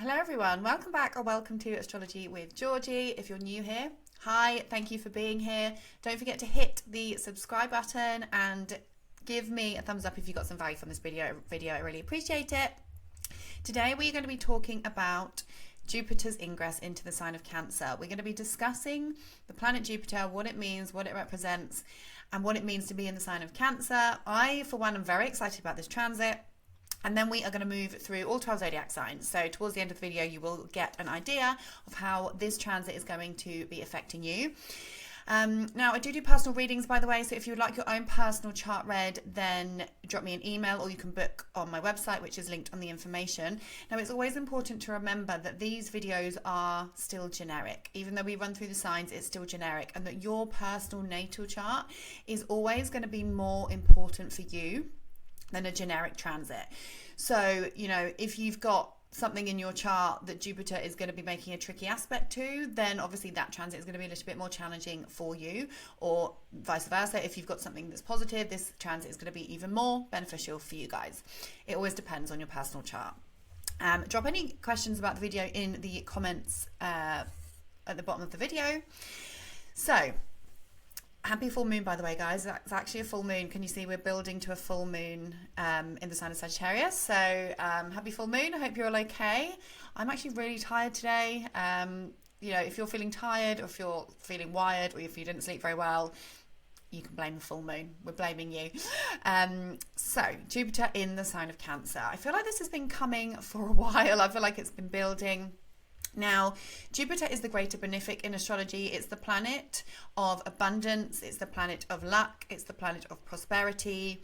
Hello everyone, welcome back or welcome to Astrology with Georgie. If you're new here, hi, thank you for being here. Don't forget to hit the subscribe button and give me a thumbs up if you got some value from this video. I really appreciate it. Today we're going to be talking about Jupiter's ingress into the sign of Cancer. We're going to be discussing the planet Jupiter, what it means, what it represents, and what it means to be in the sign of Cancer. I, for one, am very excited about this transit. And then we are going to move through all 12 zodiac signs. So towards the end of the video, you will get an idea of how this transit is going to be affecting you. Now, I do personal readings, by the way. So if you would like your own personal chart read, then drop me an email or you can book on my website, which is linked on the information. Now, it's always important to remember that these videos are still generic. Even though we run through the signs, it's still generic. And that your personal natal chart is always going to be more important for you than a generic transit. So, you know, if you've got something in your chart that Jupiter is going to be making a tricky aspect to, then obviously that transit is going to be a little bit more challenging for you, or vice versa. If you've got something that's positive, this transit is going to be even more beneficial for you guys. It always depends on your personal chart. Drop any questions about the video in the comments at the bottom of the video. So, happy full moon, by the way, guys. It's actually a full moon. Can you see we're building to a full moon in the sign of Sagittarius? So happy full moon. I hope you're all okay. I'm actually really tired today. You know, if you're feeling tired or if you're feeling wired or if you didn't sleep very well, you can blame the full moon. We're blaming you. So Jupiter in the sign of Cancer. I feel like this has been coming for a while. I feel like it's been building. Now, Jupiter is the greater benefic in astrology. It's the planet of abundance. It's the planet of luck. It's the planet of prosperity.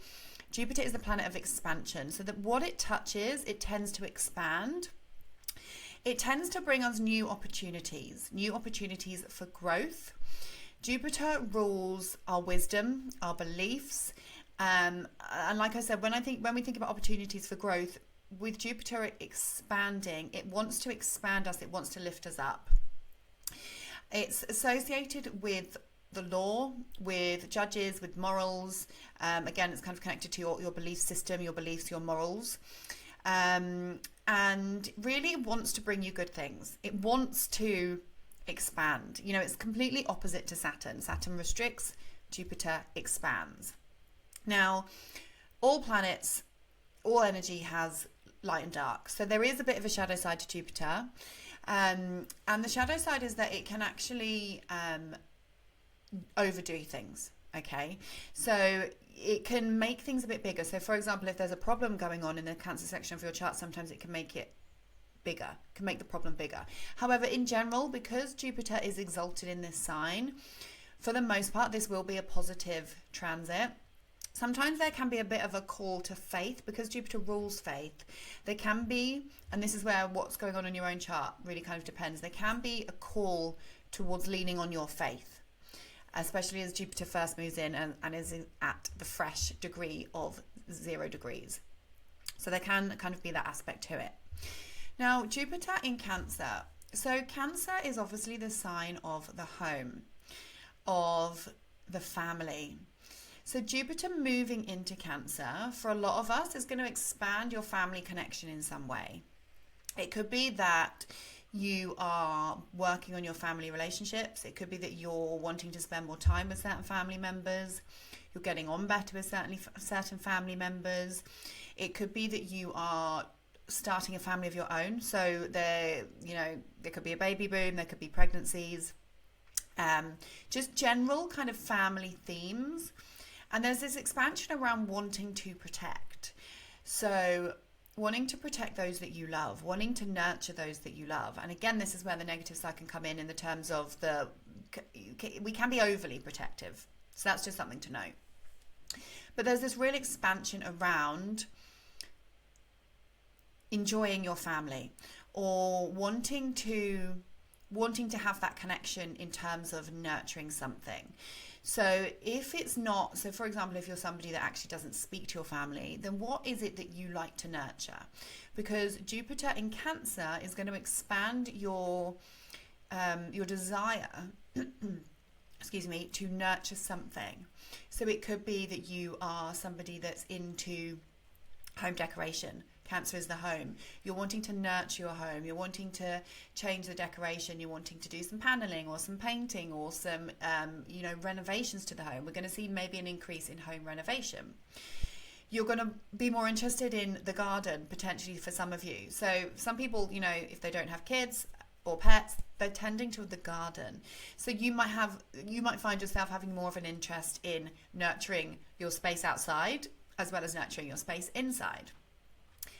Jupiter is the planet of expansion. So that what it touches, it tends to expand. It tends to bring us new opportunities for growth. Jupiter rules our wisdom, our beliefs. And like I said, when we think about opportunities for growth, with Jupiter expanding, it wants to expand us, it wants to lift us up. It's associated with the law, with judges, with morals. Again, it's kind of connected to your belief system, your beliefs, your morals. And really it wants to bring you good things. It wants to expand. You know, it's completely opposite to Saturn. Saturn restricts, Jupiter expands. Now, all planets, all energy has light and dark. So there is a bit of a shadow side to Jupiter. And the shadow side is that it can actually overdo things. Okay. So it can make things a bit bigger. So for example, if there's a problem going on in the Cancer section of your chart, sometimes it can make it bigger, can make the problem bigger. However, in general, because Jupiter is exalted in this sign, for the most part, this will be a positive transit. Sometimes there can be a bit of a call to faith because Jupiter rules faith. There can be, and this is where what's going on in your own chart really kind of depends, there can be a call towards leaning on your faith, especially as Jupiter first moves in and is at the fresh degree of 0 degrees. So there can kind of be that aspect to it. Now, Jupiter in Cancer. So Cancer is obviously the sign of the home, of the family. So Jupiter moving into Cancer, for a lot of us, is going to expand your family connection in some way. It could be that you are working on your family relationships. It could be that you're wanting to spend more time with certain family members. You're getting on better with certain family members. It could be that you are starting a family of your own. So there could be a baby boom. There could be pregnancies. Just general kind of family themes. And there's this expansion around wanting to protect. So wanting to protect those that you love, wanting to nurture those that you love. And again, this is where the negative side can come in the terms of we can be overly protective. So that's just something to note. But there's this real expansion around enjoying your family or wanting to have that connection in terms of nurturing something. So if it's not, so for example, if you're somebody that actually doesn't speak to your family, then what is it that you like to nurture? Because Jupiter in Cancer is going to expand your desire, excuse me, to nurture something. So it could be that you are somebody that's into home decoration. Cancer is the home. You're wanting to nurture your home. You're wanting to change the decoration. You're wanting to do some paneling or some painting or some, renovations to the home. We're going to see maybe an increase in home renovation. You're going to be more interested in the garden, potentially, for some of you. So some people, if they don't have kids or pets, they're tending to the garden. So you might find yourself having more of an interest in nurturing your space outside as well as nurturing your space inside.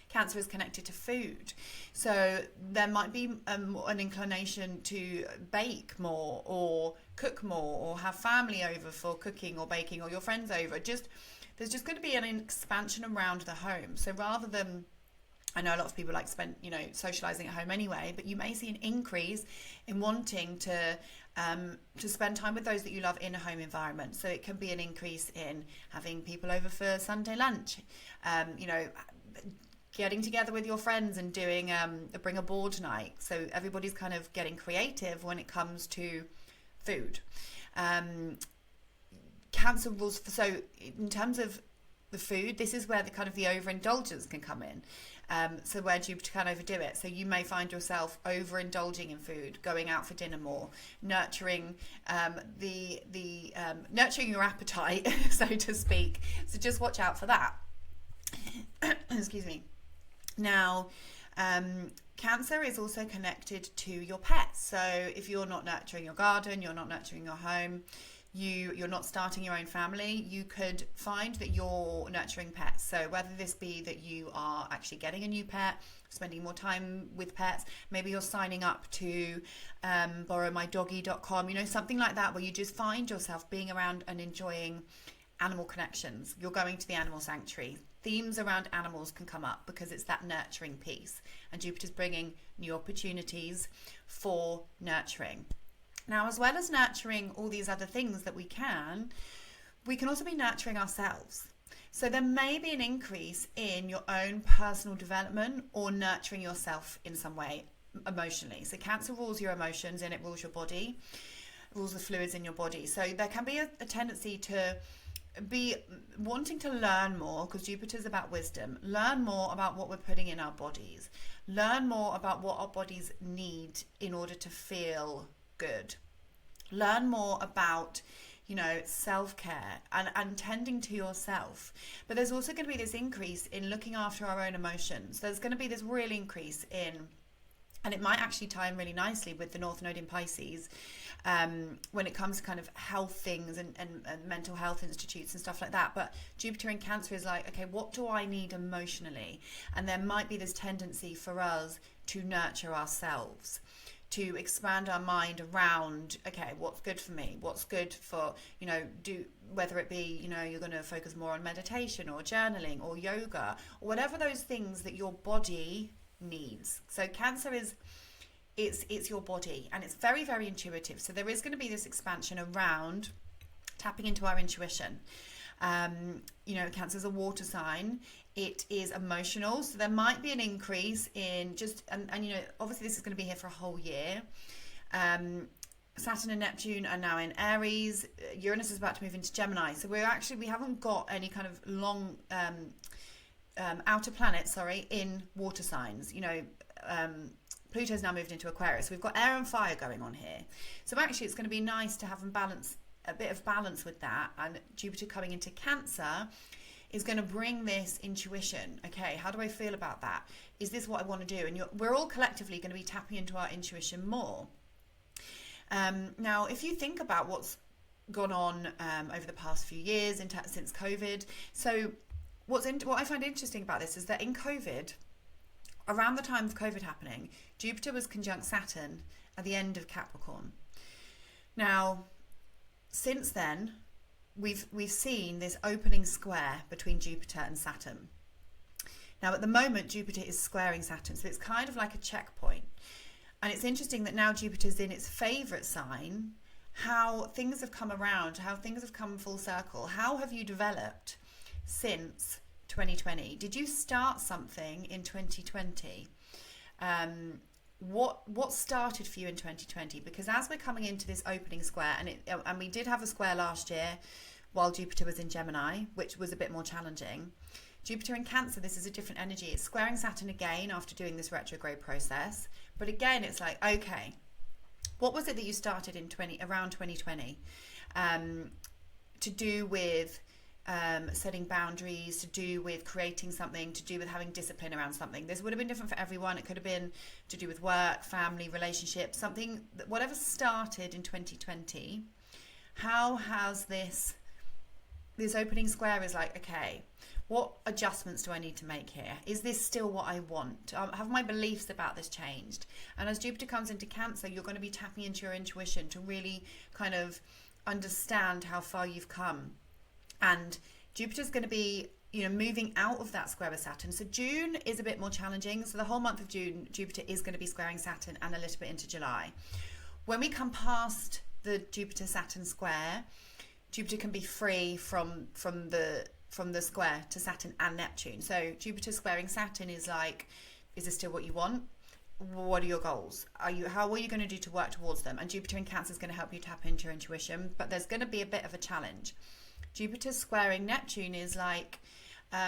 Cancer is connected to food. So there might be an inclination to bake more or cook more or have family over for cooking or baking, or your friends over. There's just going to be an expansion around the home. So rather than, I know a lot of people like spend, socializing at home anyway, but you may see an increase in wanting to spend time with those that you love in a home environment. So it can be an increase in having people over for Sunday lunch, getting together with your friends and doing a bring a board night. So everybody's kind of getting creative when it comes to food. Cancer rules. So in terms of the food, this is where the kind of the overindulgence can come in. So where Jupiter can overdo it. So you may find yourself overindulging in food, going out for dinner more, nurturing nurturing your appetite, so to speak. So just watch out for that. Excuse me. Now, Cancer is also connected to your pets. So if you're not nurturing your garden, you're not nurturing your home, you're not starting your own family, you could find that you're nurturing pets. So whether this be that you are actually getting a new pet, spending more time with pets, maybe you're signing up to borrowmydoggy.com, something like that, where you just find yourself being around and enjoying animal connections. You're going to the animal sanctuary. Themes around animals can come up because it's that nurturing piece, and Jupiter's bringing new opportunities for nurturing. Now, as well as nurturing all these other things that we can also be nurturing ourselves. So there may be an increase in your own personal development or nurturing yourself in some way emotionally. So Cancer rules your emotions and it rules your body, rules the fluids in your body. So there can be a tendency to be wanting to learn more, because Jupiter's about wisdom, learn more about what we're putting in our bodies, learn more about what our bodies need in order to feel good, learn more about self-care and tending to yourself. But there's also going to be this increase in looking after our own emotions. There's going to be this real increase in, and it might actually tie in really nicely with the North Node in Pisces, when it comes to kind of health things and mental health institutes and stuff like that. But Jupiter in Cancer is like, okay, what do I need emotionally? And there might be this tendency for us to nurture ourselves, to expand our mind around, okay, what's good for me? What's good for, whether it be, you're going to focus more on meditation or journaling or yoga or whatever those things that your body needs. So Cancer is, it's your body, and it's very, very intuitive. So there is going to be this expansion around tapping into our intuition. Cancer is a water sign. It is emotional, so there might be an increase in just, and obviously this is going to be here for a whole year. Saturn and Neptune are now in Aries. Uranus is about to move into Gemini. So we haven't got any kind of long outer planets, in water signs. Pluto's now moved into Aquarius. So we've got air and fire going on here. So actually it's going to be nice to have a bit of balance with that. And Jupiter coming into Cancer is going to bring this intuition. Okay, how do I feel about that? Is this what I want to do? And we're all collectively going to be tapping into our intuition more. Now, if you think about what's gone on over the past few years since COVID, so what I find interesting about this is that in COVID, around the time of COVID happening, Jupiter was conjunct Saturn at the end of Capricorn. Now, since then, we've seen this opening square between Jupiter and Saturn. Now, at the moment, Jupiter is squaring Saturn, so it's kind of like a checkpoint. And it's interesting that now Jupiter's in its favourite sign, how things have come around, how things have come full circle. How have you developed since 2020? Did you start something in 2020? What started for you in 2020? Because as we're coming into this opening square, and we did have a square last year while Jupiter was in Gemini, which was a bit more challenging. Jupiter in Cancer, this is a different energy. It's squaring Saturn again after doing this retrograde process. But again, it's like, okay, what was it that you started in around 2020 to do with setting boundaries, to do with creating something, to do with having discipline around something? This would have been different for everyone. It could have been to do with work, family, relationships, something, whatever started in 2020. How has this opening square is like, okay, what adjustments do I need to make here? Is this still what I want? Have my beliefs about this changed? And as Jupiter comes into Cancer, you're going to be tapping into your intuition to really kind of understand how far you've come. And Jupiter's going to be, moving out of that square with Saturn. So June is a bit more challenging. So the whole month of June, Jupiter is going to be squaring Saturn and a little bit into July. When we come past the Jupiter-Saturn square, Jupiter can be free from the square to Saturn and Neptune. So Jupiter squaring Saturn is like, is this still what you want? What are your goals? How are you going to do to work towards them? And Jupiter in Cancer is going to help you tap into your intuition, but there's going to be a bit of a challenge. Jupiter squaring Neptune is like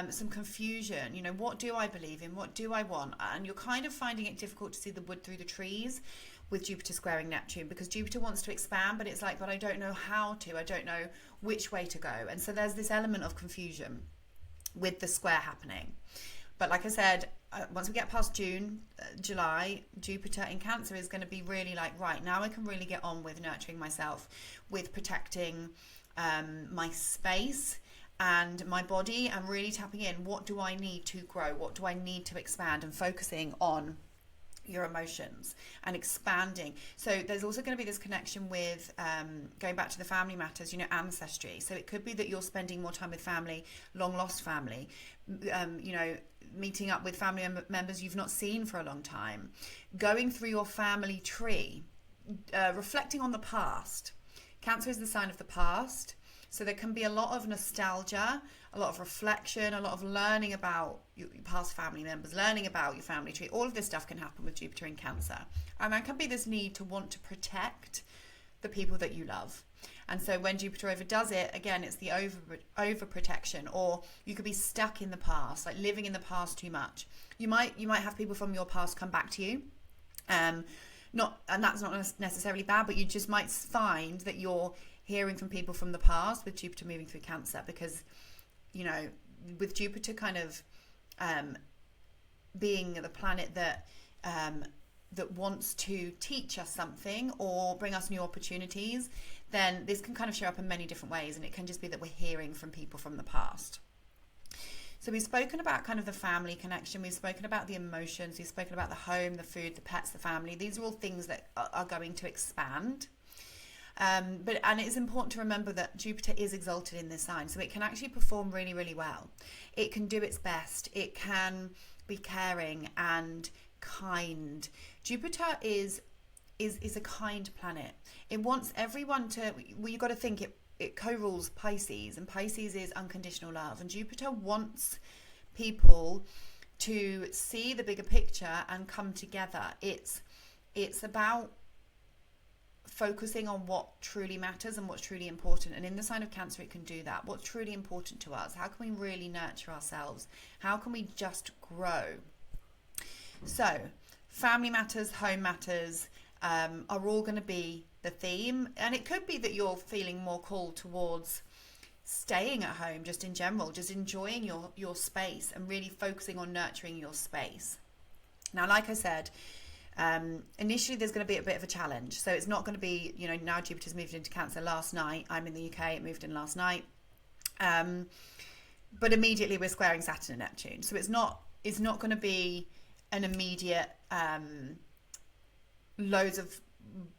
some confusion. What do I believe in? What do I want? And you're kind of finding it difficult to see the wood through the trees with Jupiter squaring Neptune, because Jupiter wants to expand, but it's like, but I don't know how to. I don't know which way to go. And so there's this element of confusion with the square happening. But like I said, once we get past June, July, Jupiter in Cancer is going to be really like, right, now I can really get on with nurturing myself, with protecting my space and my body, and really tapping in, what do I need to grow? What do I need to expand? And focusing on your emotions and expanding. So there's also going to be this connection with going back to the family matters, ancestry. So it could be that you're spending more time with family, long lost family, meeting up with family members you've not seen for a long time, going through your family tree, reflecting on the past. Cancer is the sign of the past. So there can be a lot of nostalgia, a lot of reflection, a lot of learning about your past family members, learning about your family tree. All of this stuff can happen with Jupiter in Cancer. And there can be this need to want to protect the people that you love. And so when Jupiter overdoes it, again, it's the overprotection, or you could be stuck in the past, like living in the past too much. You might have people from your past come back to you. And that's not necessarily bad, but you just might find that you're hearing from people from the past with Jupiter moving through Cancer, because with Jupiter kind of being the planet that wants to teach us something or bring us new opportunities, then this can kind of show up in many different ways, and it can just be that we're hearing from people from the past. So we've spoken about kind of the family connection, we've spoken about the emotions, we've spoken about the home, the food, the pets, the family. These are all things that are going to expand. And it is important to remember that Jupiter is exalted in this sign, so it can actually perform really, really well. It can do its best. It can be caring and kind. Jupiter is a kind planet. It wants everyone to. Well, you got to think it co-rules Pisces, and Pisces is unconditional love, and Jupiter wants people to see the bigger picture and come together. It's about focusing on what truly matters and what's truly important, and in the sign of Cancer it can do that. What's truly important to us? How can we really nurture ourselves? How can we just grow? So family matters, home matters are all going to be the theme, and it could be that you're feeling more called towards staying at home just in general, just enjoying your space and really focusing on nurturing your space. Now, like I said, initially there's going to be a bit of a challenge, so it's not going to be, now Jupiter's moved into Cancer last night. I'm in the UK, it moved in last night, but immediately we're squaring Saturn and Neptune, so it's not going to be an immediate loads of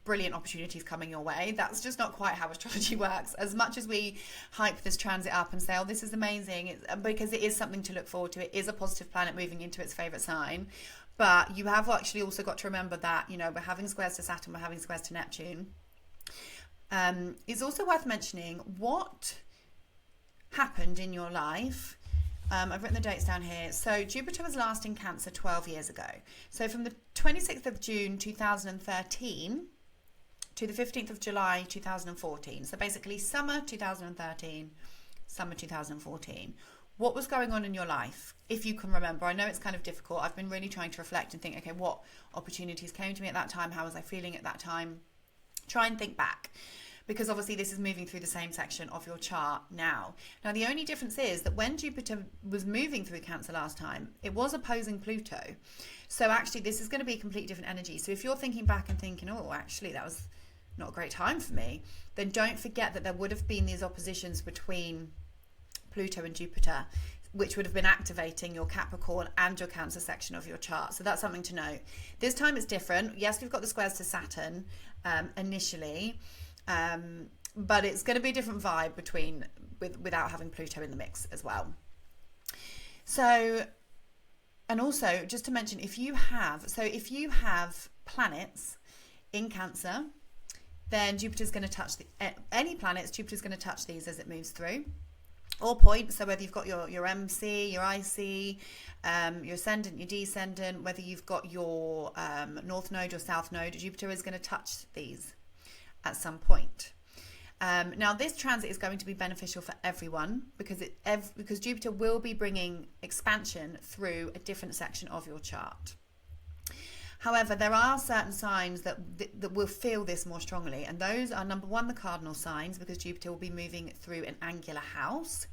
brilliant opportunities coming your way. That's just not quite how astrology works. As much as we hype this transit up and say, oh, this is amazing, because it is something to look forward to. It is a positive planet moving into its favorite sign. But you have actually also got to remember that, we're having squares to Saturn, we're having squares to Neptune. It's also worth mentioning what happened in your life. I've written the dates down here. So Jupiter was last in Cancer 12 years ago. So from the 26th of June 2013 to the 15th of July 2014. So basically summer 2013, summer 2014. what was going on in your life, if you can remember. I know it's kind of difficult. I've been really trying to reflect and think, okay, what opportunities came to me at that time? How was I feeling at that time? Try and think back, because obviously this is moving through the same section of your chart now. Now, the only difference is that when Jupiter was moving through Cancer last time, it was opposing Pluto. So actually, this is going to be a completely different energy. So if you're thinking back and thinking, oh, actually, that was not a great time for me, then don't forget that there would have been these oppositions between Pluto and Jupiter, which would have been activating your Capricorn and your Cancer section of your chart. So that's something to note. This time it's different. Yes, we've got the squares to Saturn initially, but it's going to be a different vibe without having Pluto in the mix as well. So, and also just to mention, if you have planets in Cancer, then Jupiter's going to touch any planets. Jupiter's going to touch these as it moves through. All points, so whether you've got your MC, your IC, your ascendant, your descendant, whether you've got your north node or south node, Jupiter is going to touch these at some point. Now, this transit is going to be beneficial for everyone because Jupiter will be bringing expansion through a different section of your chart. However, there are certain signs that will feel this more strongly, and those are, number one, the cardinal signs, because Jupiter will be moving through an angular house.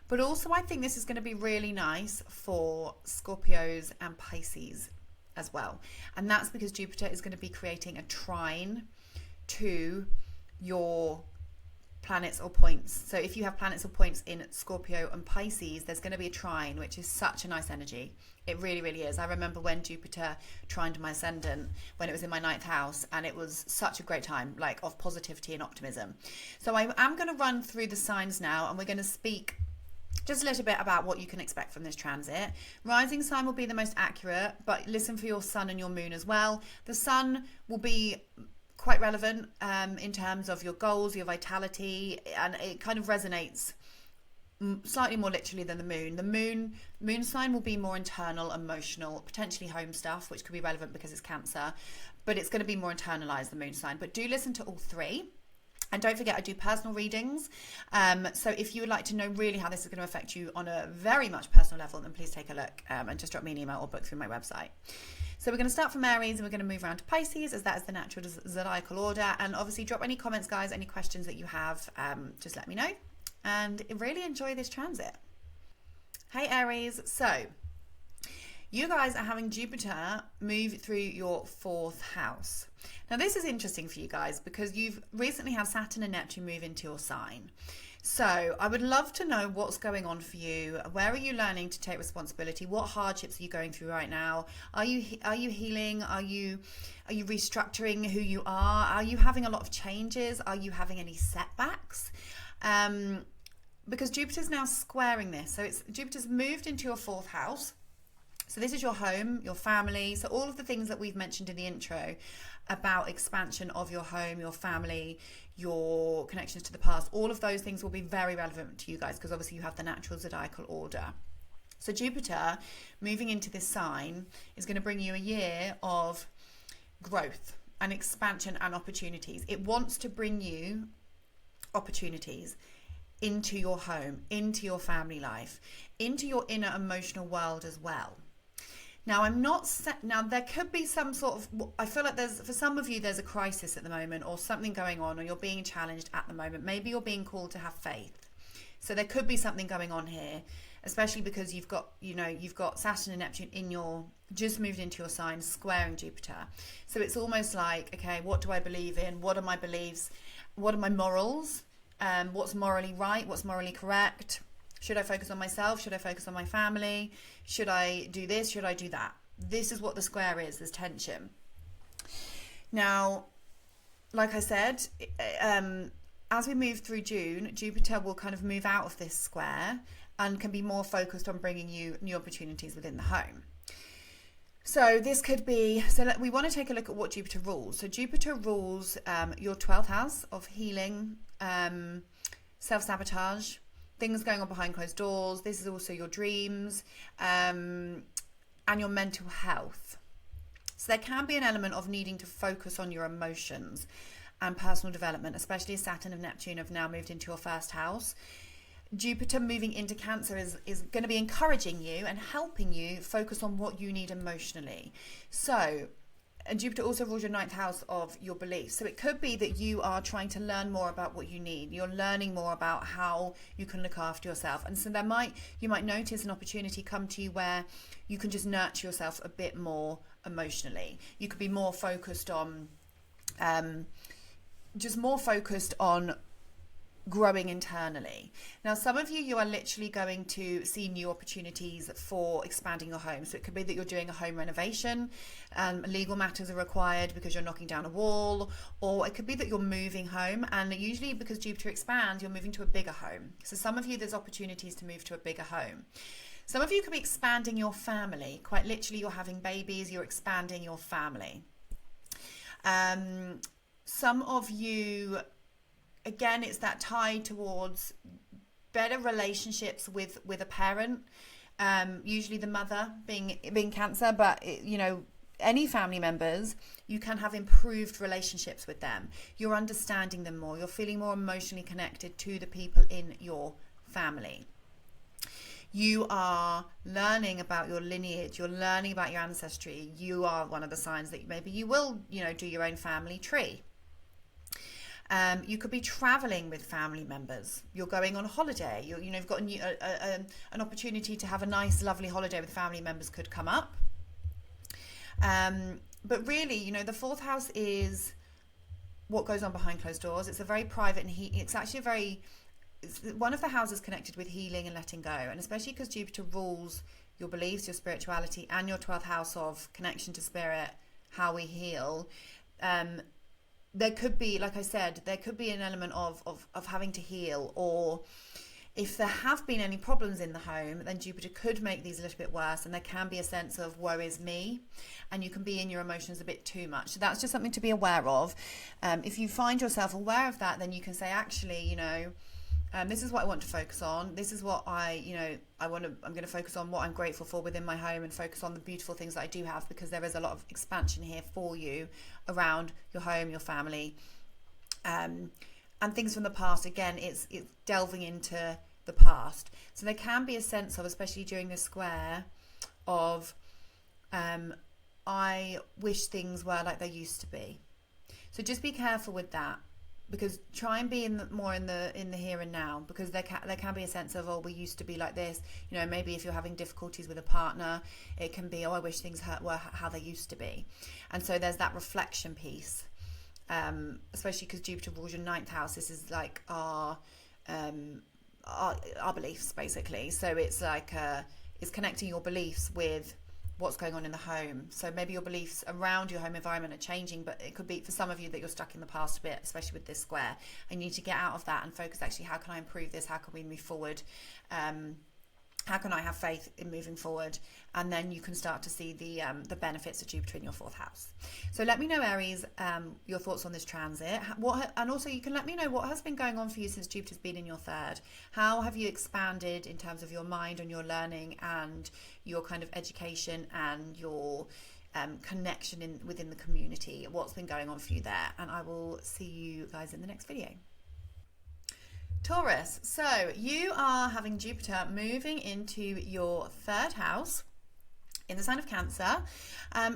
But also, I think this is going to be really nice for Scorpios and Pisces as well. And that's because Jupiter is going to be creating a trine to your planets or points. So if you have planets or points in Scorpio and Pisces, there's going to be a trine, which is such a nice energy. It really, really is. I remember when Jupiter trined my ascendant when it was in my 9th house, and it was such a great time, like, of positivity and optimism. So I am going to run through the signs now, and we're going to speak just a little bit about what you can expect from this transit. Rising sign will be the most accurate, but listen for your sun and your moon as well. The sun will be quite relevant in terms of your goals, your vitality, and it kind of resonates slightly more literally than the moon. The moon sign will be more internal, emotional, potentially home stuff, which could be relevant because it's Cancer, but it's going to be more internalized, the moon sign. But do listen to all three. And don't forget, I do personal readings. So if you would like to know really how this is going to affect you on a very much personal level, then please take a look and just drop me an email or book through my website. So we're going to start from Aries, and we're going to move around to Pisces, as that is the natural zodiacal order. And obviously drop any comments, guys, any questions that you have, just let me know. And really enjoy this transit. Hey Aries, so you guys are having Jupiter move through your 4th house. Now this is interesting for you guys because you've recently had Saturn and Neptune move into your sign. So I would love to know what's going on for you. Where are you learning to take responsibility? What hardships are you going through right now? Are you healing? Are you restructuring who you are? Are you having a lot of changes? Are you having any setbacks? Because Jupiter's now squaring this. So Jupiter's moved into your 4th house. So this is your home, your family. So all of the things that we've mentioned in the intro about expansion of your home, your family, your connections to the past, all of those things will be very relevant to you guys because obviously you have the natural zodiacal order. So Jupiter moving into this sign is going to bring you a year of growth and expansion and opportunities. It wants to bring you opportunities into your home, into your family life, into your inner emotional world as well. Now, there could be some sort of, I feel like for some of you, there's a crisis at the moment or something going on, or you're being challenged at the moment. Maybe you're being called to have faith. So there could be something going on here, especially because you've got Saturn and Neptune just moved into your sign, squaring Jupiter. So it's almost like, okay, what do I believe in? What are my beliefs? What are my morals? What's morally right? What's morally correct? Should I focus on myself? Should I focus on my family? Should I do this? Should I do that? This is what the square is. There's tension. Now, like I said, as we move through June, Jupiter will kind of move out of this square and can be more focused on bringing you new opportunities within the home. So this could be, we want to take a look at what Jupiter rules. So Jupiter rules your 12th house of healing, self-sabotage, things going on behind closed doors. This is also your dreams and your mental health. So there can be an element of needing to focus on your emotions and personal development, especially as Saturn and Neptune have now moved into your 1st house. Jupiter moving into Cancer is going to be encouraging you and helping you focus on what you need emotionally. So, and Jupiter also rules your ninth house of your beliefs. So it could be that you are trying to learn more about what you need. You're learning more about how you can look after yourself. And so you might notice an opportunity come to you where you can just nurture yourself a bit more emotionally. You could be more focused on, growing internally. Now, some of you are literally going to see new opportunities for expanding your home. So it could be that you're doing a home renovation, legal matters are required because you're knocking down a wall, or it could be that you're moving home, and usually because Jupiter expands, you're moving to a bigger home. So some of you, there's opportunities to move to a bigger home. Some of you could be expanding your family. Quite literally, you're having babies, you're expanding your family. Some of you, again, it's that tie towards better relationships with a parent, usually the mother being Cancer, but any family members, you can have improved relationships with them. You're understanding them more. You're feeling more emotionally connected to the people in your family. You are learning about your lineage. You're learning about your ancestry. You are one of the signs that maybe you will, do your own family tree. You could be traveling with family members. You're going on holiday. You've got an opportunity to have a nice, lovely holiday with family members could come up. But really, the fourth house is what goes on behind closed doors. It's a very private and it's actually it's one of the houses connected with healing and letting go. And especially because Jupiter rules your beliefs, your spirituality, and your 12th house of connection to spirit, how we heal. There could be, like I said, there could be an element of having to heal, or if there have been any problems in the home, then Jupiter could make these a little bit worse, and there can be a sense of woe is me, and you can be in your emotions a bit too much. So that's just something to be aware of. If you find yourself aware of that, then you can say, actually, this is what I want to focus on. This is what I'm going to focus on what I'm grateful for within my home, and focus on the beautiful things that I do have, because there is a lot of expansion here for you around your home, your family, and things from the past. Again, it's delving into the past. So there can be a sense of, especially during this square, of I wish things were like they used to be. So just be careful with that. Because try and be more in the here and now, because there can be a sense of, oh, we used to be like this. Maybe if you're having difficulties with a partner, it can be, oh, I wish things were how they used to be. And so there's that reflection piece, especially because Jupiter rules your ninth house. This is like our beliefs, basically. So it's like it's connecting your beliefs with what's going on in the home. So maybe your beliefs around your home environment are changing, but it could be for some of you that you're stuck in the past a bit, especially with this square, and you need to get out of that and focus, actually, how can I improve this? How can we move forward? How can I have faith in moving forward? And then you can start to see the benefits of Jupiter in your fourth house. So let me know, Aries, your thoughts on this transit. And also you can let me know what has been going on for you since Jupiter's been in your third. How have you expanded in terms of your mind and your learning and your kind of education and your connection within the community? What's been going on for you there? And I will see you guys in the next video. Taurus, so you are having Jupiter moving into your third house in the sign of Cancer.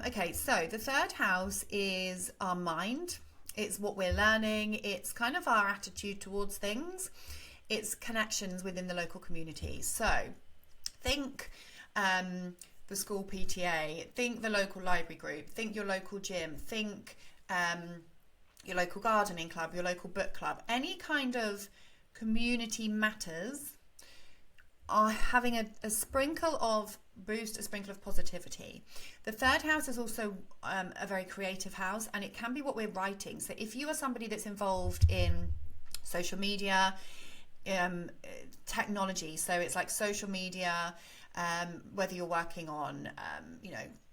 Okay, so the third house is our mind. It's what we're learning. It's kind of our attitude towards things. It's connections within the local community. So think the school PTA, think the local library group, think your local gym, think your local gardening club, your local book club, any kind of community matters are having a sprinkle of boost, a sprinkle of positivity. The third house is also a very creative house, and it can be what we're writing. So if you are somebody that's involved in social media, technology, so it's like social media, whether you're working on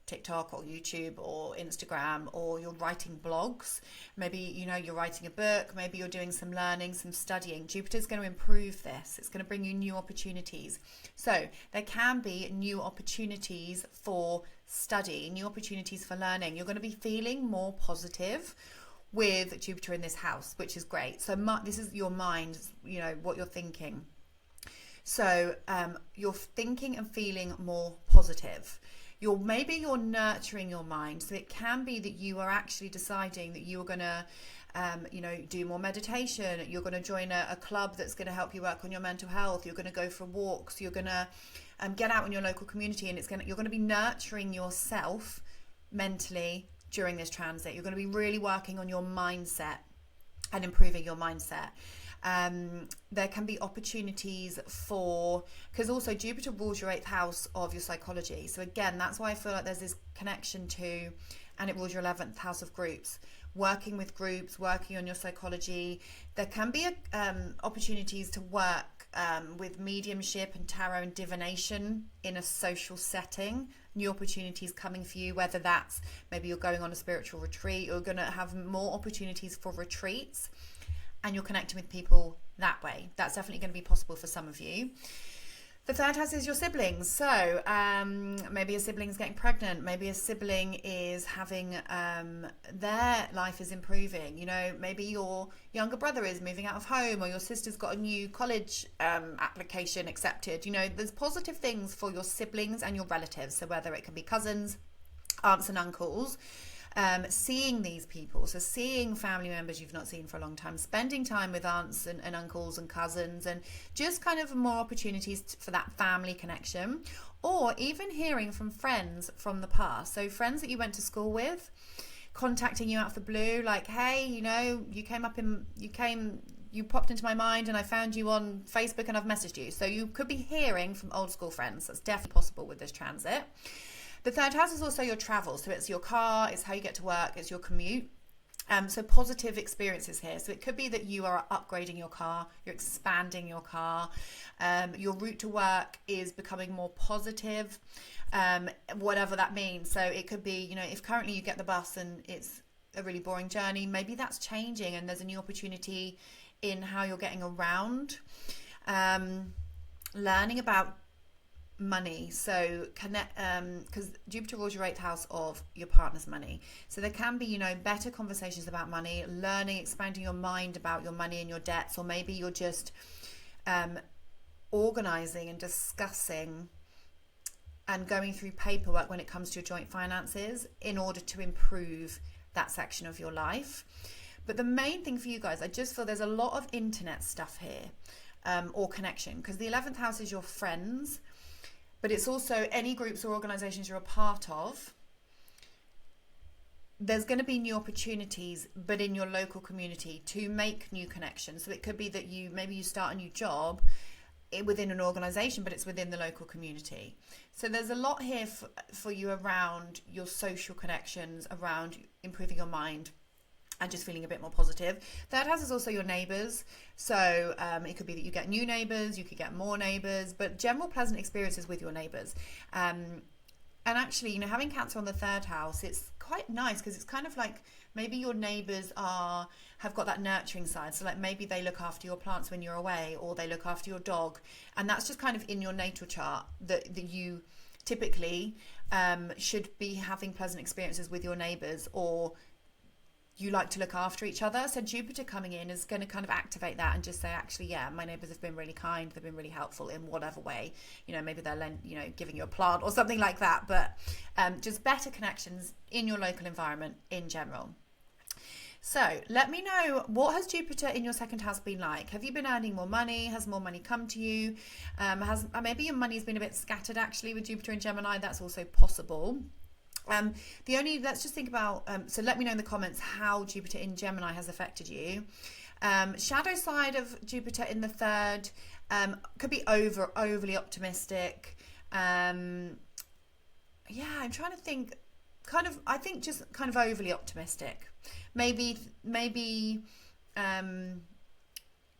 TikTok or YouTube or Instagram, or you're writing blogs, maybe you're writing a book, maybe you're doing some learning, some studying. Jupiter's going to improve this. It's going to bring you new opportunities. So there can be new opportunities for study, new opportunities for learning. You're going to be feeling more positive with Jupiter in this house, which is great. So this is your mind, what you're thinking. So you're thinking and feeling more positive. Maybe you're nurturing your mind. So it can be that you are actually deciding that you are going to do more meditation. You're going to join a club that's going to help you work on your mental health. You're going to go for walks. You're going to get out in your local community, and you're going to be nurturing yourself mentally during this transit. You're going to be really working on your mindset and improving your mindset. There can be opportunities because also Jupiter rules your 8th house of your psychology. So again, that's why I feel like there's this connection to, and it rules your 11th house of groups. Working with groups, working on your psychology. There can be opportunities to work with mediumship and tarot and divination in a social setting. New opportunities coming for you, whether that's maybe you're going on a spiritual retreat, you're going to have more opportunities for retreats, and you're connecting with people that way. That's definitely going to be possible for some of you. The 3rd house is your siblings. So maybe a sibling's getting pregnant. Maybe a sibling is having their life is improving. Maybe your younger brother is moving out of home, or your sister's got a new college application accepted. There's positive things for your siblings and your relatives. So whether it can be cousins, aunts and uncles, seeing these people, so seeing family members you've not seen for a long time, spending time with aunts and uncles and cousins, and just kind of more opportunities for that family connection, or even hearing from friends from the past. So friends that you went to school with contacting you out of the blue, like, hey, you popped into my mind and I found you on Facebook and I've messaged you. So you could be hearing from old school friends. That's definitely possible with this transit. The 3rd house is also your travel. So it's your car, it's how you get to work, it's your commute. So positive experiences here. So it could be that you are upgrading your car, you're expanding your car, your route to work is becoming more positive, whatever that means. So it could be, if currently you get the bus and it's a really boring journey, maybe that's changing and there's a new opportunity in how you're getting around. Learning about money, so connect, because Jupiter rules your 8th house of your partner's money. So there can be, better conversations about money, learning, expanding your mind about your money and your debts, or maybe you're just organizing and discussing and going through paperwork when it comes to your joint finances in order to improve that section of your life. But the main thing for you guys, I just feel there's a lot of internet stuff here, or connection, because the 11th house is your friends, but it's also any groups or organizations you're a part of. There's going to be new opportunities, but in your local community, to make new connections. So it could be that maybe you start a new job within an organization, but it's within the local community. So there's a lot here for you around your social connections, around improving your mind and just feeling a bit more positive. 3rd house is also your neighbors. So it could be that you get new neighbors, you could get more neighbors, but general pleasant experiences with your neighbors. And actually, having Cancer on the 3rd house, it's quite nice because it's kind of like maybe your neighbors have got that nurturing side. So like maybe they look after your plants when you're away, or they look after your dog. And that's just kind of in your natal chart that you typically should be having pleasant experiences with your neighbors, or you like to look after each other. So Jupiter coming in is going to kind of activate that and just say, actually, yeah, my neighbors have been really kind. They've been really helpful in whatever way. Maybe they're giving you a plant or something like that. But just better connections in your local environment in general. So let me know, what has Jupiter in your 2nd house been like? Have you been earning more money? Has more money come to you? Maybe your money's been a bit scattered actually with Jupiter in Gemini. That's also possible. Let's just think about, so let me know in the comments how Jupiter in Gemini has affected you. Shadow side of Jupiter in the 3rd could be overly optimistic. I'm trying to think, I think just kind of overly optimistic. Maybe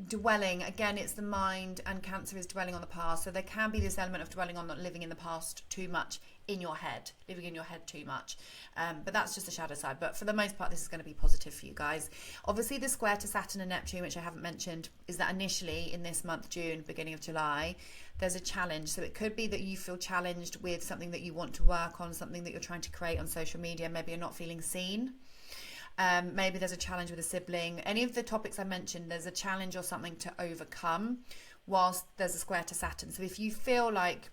dwelling, again, it's the mind, and Cancer is dwelling on the past. So there can be this element of dwelling on, not living in the past too much in your head, living in your head too much. But that's just the shadow side. But for the most part, this is going to be positive for you guys. Obviously, the square to Saturn and Neptune, which I haven't mentioned, is that initially in this month, June, beginning of July, there's a challenge. So it could be that you feel challenged with something that you want to work on, something that you're trying to create on social media. Maybe you're not feeling seen. Maybe there's a challenge with a sibling. Any of the topics I mentioned, there's a challenge or something to overcome whilst there's a square to Saturn. So if you feel like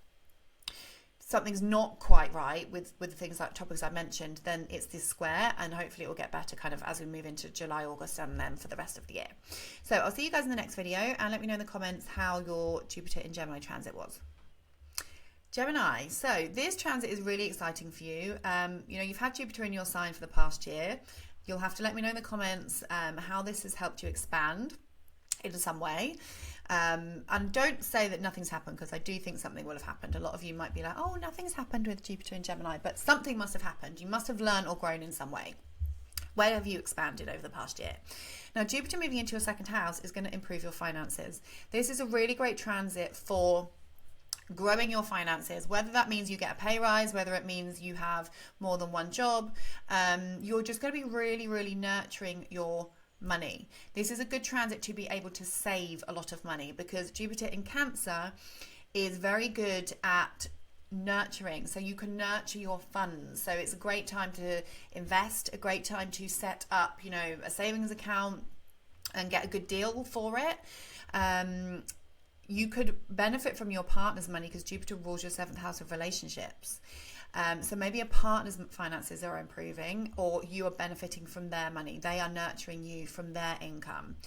something's not quite right with the things like topics I mentioned, then it's this square, and hopefully it will get better kind of as we move into July, August, and then for the rest of the year. So I'll see you guys in the next video, and let me know in the comments how your Jupiter in Gemini transit was. Gemini, so this transit is really exciting for you. You know, you've had Jupiter in your sign for the past year. You'll have to let me know in the comments how this has helped you expand in some way. And don't say that nothing's happened, because I do think something will have happened. A lot of you might be like, oh, nothing's happened with Jupiter in Gemini, but something must have happened. You must have learned or grown in some way. Where have you expanded over the past year? Now, Jupiter moving into your second house is going to improve your finances. This is a really great transit for growing your finances, whether that means you get a pay rise, whether it means you have more than one job. You're just going to be really, really nurturing your money. This is a good transit to be able to save a lot of money, because Jupiter in Cancer is very good at nurturing. So you can nurture your funds. So it's a great time to invest, a great time to set up, you know, a savings account and get a good deal for it. You could benefit from your partner's money, because Jupiter rules your seventh house of relationships. So maybe a partner's finances are improving, or you are benefiting from their money. They are nurturing you from their income.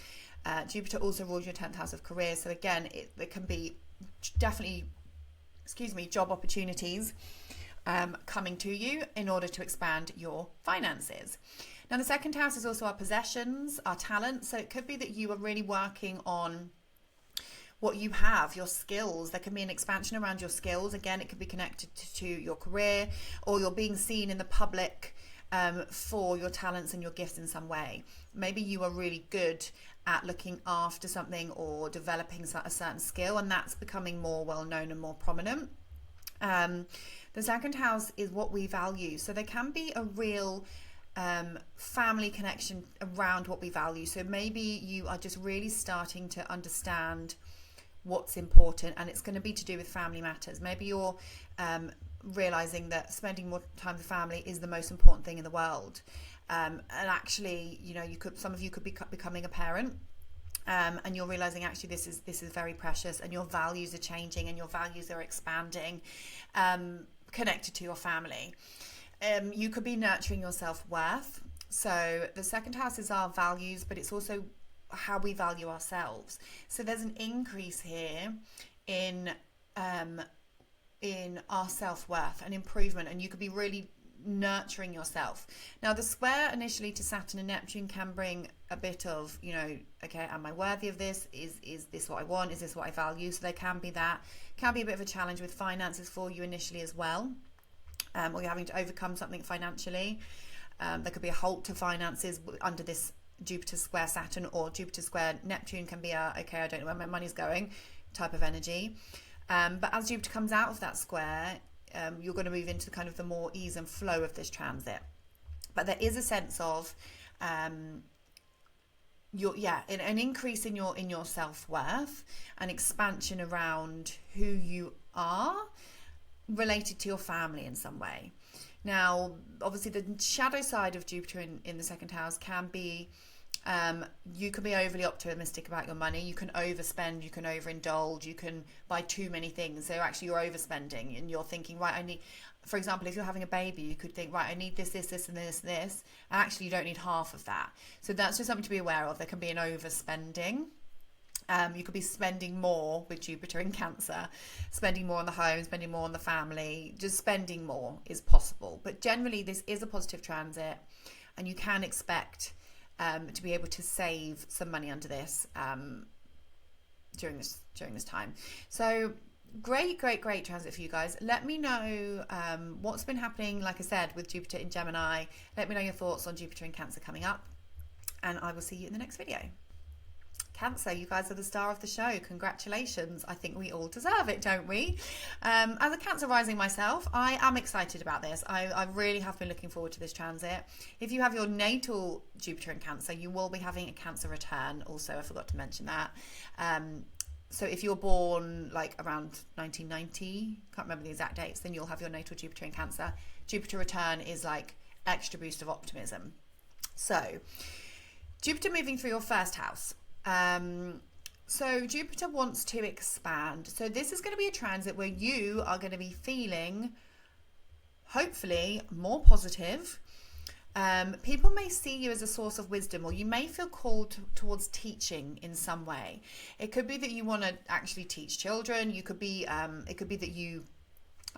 Jupiter also rules your 10th house of career. So again, it can be definitely, job opportunities coming to you in order to expand your finances. Now, the second house is also our possessions, our talent. So it could be that you are really working on what you have, your skills. There can be an expansion around your skills. Again, it could be connected to your career, or you're being seen in the public for your talents and your gifts in some way. Maybe you are really good at looking after something or developing a certain skill, and that's becoming more well known and more prominent. The second house is what we value. So there can be a real family connection around what we value. So maybe you are just really starting to understand what's important, and it's going to be to do with family matters. Maybe you're realizing that spending more time with family is the most important thing in the world. And actually, you know, some of you could be becoming a parent, and you're realizing actually this is very precious, and your values are changing and your values are expanding, connected to your family. You could be nurturing your self-worth. So the second house is our values, but it's also how we value ourselves. So there's an increase here in our self-worth, an improvement, and you could be really nurturing yourself. Now, the square initially to Saturn and Neptune can bring a bit of, you know, okay, am I worthy of this? Is this what I want? Is this what I value? So there can be that. Can be a bit of a challenge with finances for you initially as well, or you're having to overcome something financially. There could be a halt to finances under this Jupiter square Saturn, or Jupiter square Neptune can be okay, I don't know where my money's going type of energy. But as Jupiter comes out of that square, you're going to move into kind of the more ease and flow of this transit. But there is a sense of an increase in your self-worth, an expansion around who you are related to your family in some way. Now, obviously, the shadow side of Jupiter in the second house can be, you can be overly optimistic about your money. You can overspend, you can overindulge, you can buy too many things. So actually you're overspending, and you're thinking, right, I need, for example, if you're having a baby, you could think, right, I need this, this, this, and this, and this. And actually you don't need half of that. So that's just something to be aware of. There can be an overspending. You could be spending more with Jupiter in Cancer, spending more on the home, spending more on the family. Just spending more is possible, but generally this is a positive transit, and you can expect to be able to save some money under this during this time. So great transit for you guys. Let me know what's been happening, like I said, with Jupiter in Gemini. Let me know your thoughts on Jupiter in Cancer coming up, and I will see you in the next video. Cancer, you guys are the star of the show. Congratulations. I think we all deserve it, don't we? As a Cancer rising myself, I am excited about this. I really have been looking forward to this transit. If you have your natal Jupiter in Cancer, you will be having a Cancer return. Also, I forgot to mention that. So if you're born like around 1990, can't remember the exact dates, then you'll have your natal Jupiter in Cancer. Jupiter return is like extra boost of optimism. So Jupiter moving through your first house. So Jupiter wants to expand. So this is going to be a transit where you are going to be feeling, hopefully, more positive. People may see you as a source of wisdom, or you may feel called towards teaching in some way. It could be that you want to actually teach children. It could be that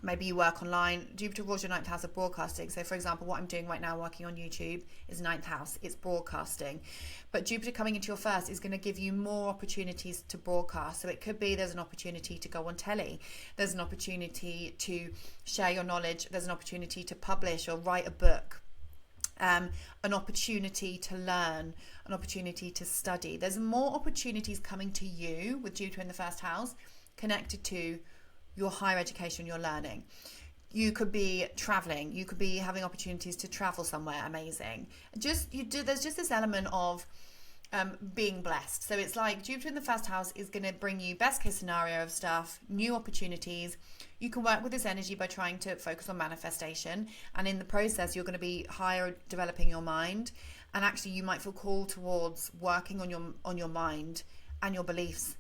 maybe you work online. Jupiter rules your ninth house of broadcasting. So for example, what I'm doing right now, working on YouTube, is ninth house. It's broadcasting. But Jupiter coming into your first is going to give you more opportunities to broadcast. So it could be there's an opportunity to go on telly. There's an opportunity to share your knowledge. There's an opportunity to publish or write a book. An opportunity to learn, an opportunity to study. There's more opportunities coming to you with Jupiter in the first house connected to your higher education, your learning. You could be traveling. You could be having opportunities to travel somewhere amazing. There's just this element of being blessed. So it's like Jupiter in the first house is going to bring you best case scenario of stuff, new opportunities. You can work with this energy by trying to focus on manifestation, and in the process you're going to be higher developing your mind, and actually you might feel called towards working on your mind and your beliefs.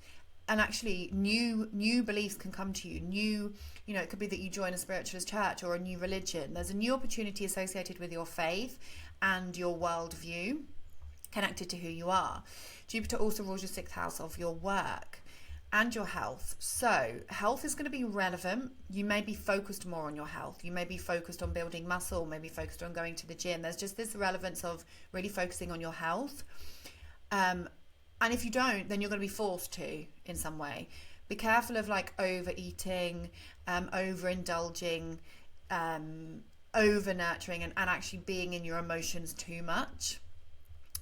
And actually new beliefs can come to you. It could be that you join a spiritualist church or a new religion. There's a new opportunity associated with your faith and your worldview connected to who you are. Jupiter also rules your sixth house of your work and your health. So health is going to be relevant. You may be focused more on your health. You may be focused on building muscle, maybe focused on going to the gym. There's just this relevance of really focusing on your health. And if you don't, then you're going to be forced to in some way. Be careful of like overeating, overindulging, over nurturing, and actually being in your emotions too much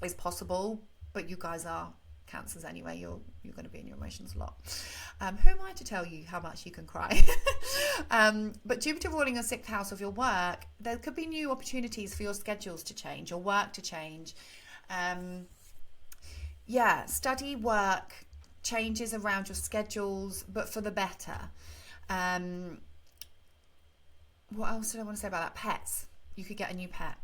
is possible. But you guys are Cancers anyway. You're going to be in your emotions a lot. Who am I to tell you how much you can cry? But Jupiter ruling your sixth house of your work, there could be new opportunities for your schedules to change, your work to change. Study, work, changes around your schedules, but for the better. What else did I want to say about that? Pets. You could get a new pet.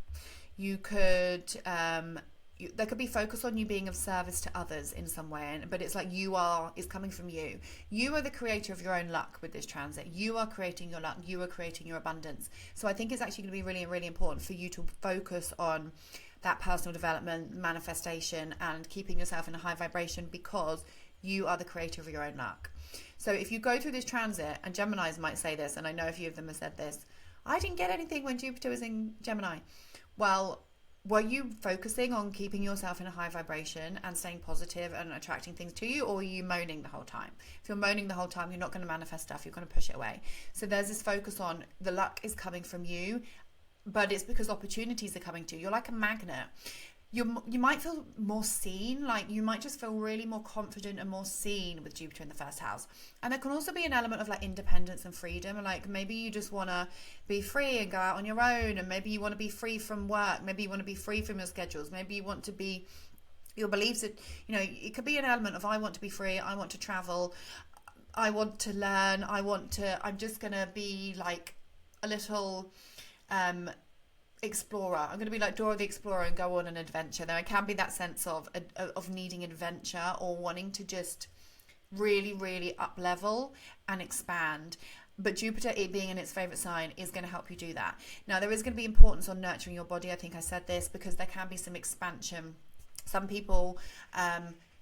You could, there could be focus on you being of service to others in some way, but it's like it's coming from you. You are the creator of your own luck with this transit. You are creating your luck. You are creating your abundance. So I think it's actually going to be really, really important for you to focus on that personal development, manifestation, and keeping yourself in a high vibration, because you are the creator of your own luck. So if you go through this transit, and Geminis might say this, and I know a few of them have said this, I didn't get anything when Jupiter was in Gemini. Well, were you focusing on keeping yourself in a high vibration and staying positive and attracting things to you, or were you moaning the whole time? If you're moaning the whole time, you're not going to manifest stuff. You're going to push it away. So there's this focus on the luck is coming from you, but it's because opportunities are coming to you. You're like a magnet. You might feel more seen, like you might just feel really more confident and more seen with Jupiter in the first house. And there can also be an element of like independence and freedom, and like maybe you just want to be free and go out on your own, and maybe you want to be free from work, maybe you want to be free from your schedules, maybe you want to be your beliefs. It could be an element of I want to be free, I want to travel, I want to learn, I'm just gonna be like a little explorer. I'm going to be like Dora the Explorer and go on an adventure. There can be that sense of needing adventure or wanting to just really, really up level and expand. But Jupiter, it being in its favorite sign, is going to help you do that. Now, there is going to be importance on nurturing your body. I think I said this because there can be some expansion. Some people,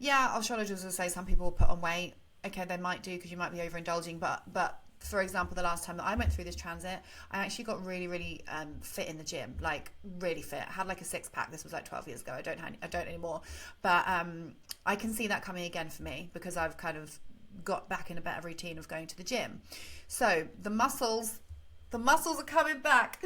astrologers will say some people will put on weight. Okay, they might do because you might be overindulging, but for example, the last time that I went through this transit, I actually got really, really fit in the gym, like really fit. I had like a six-pack. This was like 12 years ago. I don't anymore. But I can see that coming again for me because I've kind of got back in a better routine of going to the gym. So the muscles are coming back.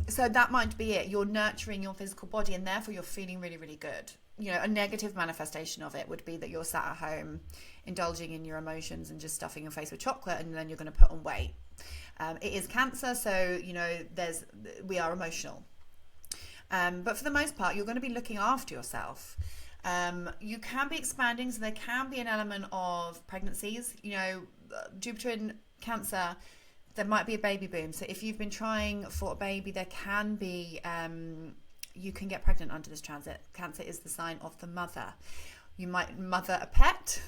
So that might be it. You're nurturing your physical body, and therefore you're feeling really, really good. A negative manifestation of it would be that you're sat at home indulging in your emotions and just stuffing your face with chocolate, and then you're going to put on weight. It is Cancer, so we are emotional, but for the most part you're going to be looking after yourself. You can be expanding, so there can be an element of pregnancies. Jupiter in Cancer, there might be a baby boom. So if you've been trying for a baby, there can be you can get pregnant under this transit. Cancer is the sign of the mother. You might mother a pet.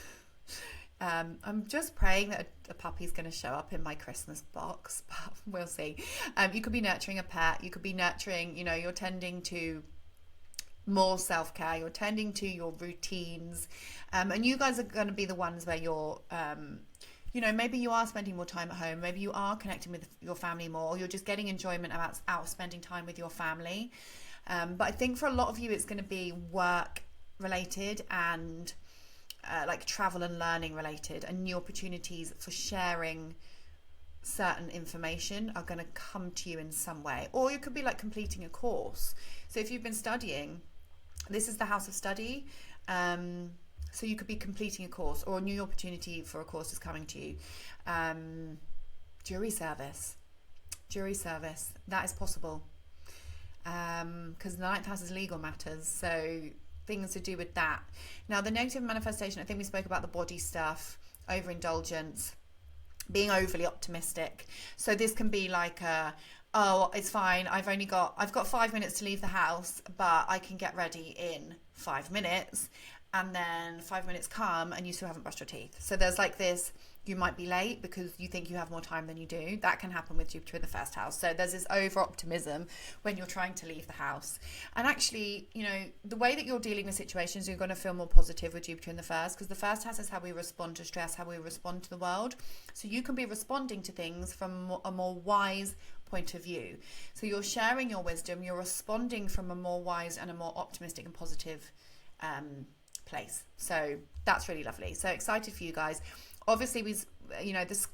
I'm just praying that a puppy's going to show up in my Christmas box, but we'll see. You could be nurturing a pet. You could be nurturing, you're tending to more self-care. You're tending to your routines. And you guys are going to be the ones where you're, maybe you are spending more time at home. Maybe you are connecting with your family more. Or you're just getting enjoyment out of spending time with your family. But I think for a lot of you, it's going to be work related and like travel and learning related, and new opportunities for sharing certain information are going to come to you in some way. Or you could be like completing a course. So if you've been studying, this is the house of study. So you could be completing a course, or a new opportunity for a course is coming to you. Jury service, that is possible. Because the 9th house is legal matters, so things to do with that. Now, the negative manifestation, I think we spoke about the body stuff, overindulgence, being overly optimistic. So this can be like oh, it's fine, I've got 5 minutes to leave the house, but I can get ready in 5 minutes. And then 5 minutes come and you still haven't brushed your teeth. So there's like this, you might be late because you think you have more time than you do. That can happen with Jupiter in the first house. So there's this over optimism when you're trying to leave the house. And actually, the way that you're dealing with situations, you're going to feel more positive with Jupiter in the first, because the first house is how we respond to stress, how we respond to the world. So you can be responding to things from a more wise point of view. So you're sharing your wisdom, you're responding from a more wise and a more optimistic and positive place. So that's really lovely. So excited for you guys. Obviously, this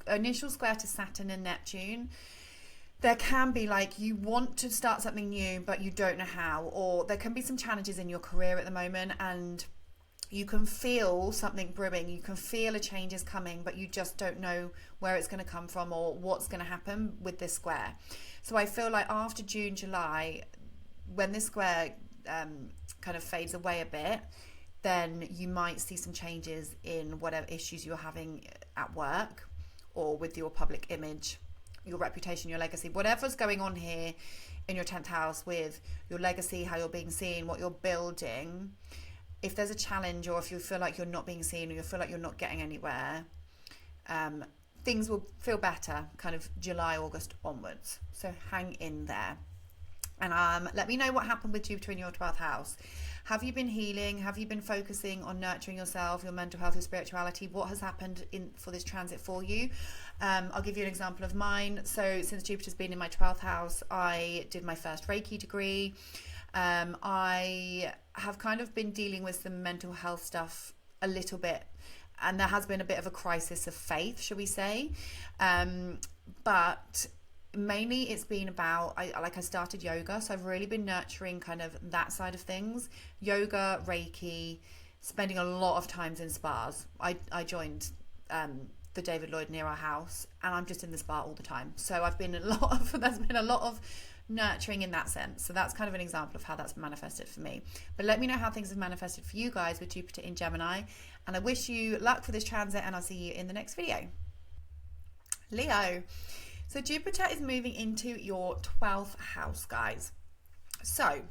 initial square to Saturn and Neptune, there can be like you want to start something new, but you don't know how, or there can be some challenges in your career at the moment, and you can feel something brewing. You can feel a change is coming, but you just don't know where it's going to come from or what's going to happen with this square. So I feel like after June, July, when this square kind of fades away a bit, then you might see some changes in whatever issues you're having at work or with your public image, your reputation, your legacy, whatever's going on here in your 10th house with your legacy, how you're being seen, what you're building. If there's a challenge, or if you feel like you're not being seen, or you feel like you're not getting anywhere, things will feel better kind of July, August onwards. So hang in there. And let me know what happened with Jupiter in your 12th house. Have you been healing? Have you been focusing on nurturing yourself, your mental health, your spirituality? What has happened for this transit for you? I'll give you an example of mine. So since Jupiter's been in my 12th house, I did my first Reiki degree. I have kind of been dealing with some mental health stuff a little bit, and there has been a bit of a crisis of faith, shall we say. But mainly it's been about, I started yoga, so I've really been nurturing kind of that side of things. Yoga, Reiki, spending a lot of times in spas. I joined the David Lloyd near our house, and I'm just in the spa all the time. So there's been a lot of nurturing in that sense. So that's kind of an example of how that's manifested for me. But let me know how things have manifested for you guys with Jupiter in Gemini, and I wish you luck for this transit, and I'll see you in the next video. Leo. So Jupiter is moving into your 12th house, guys. So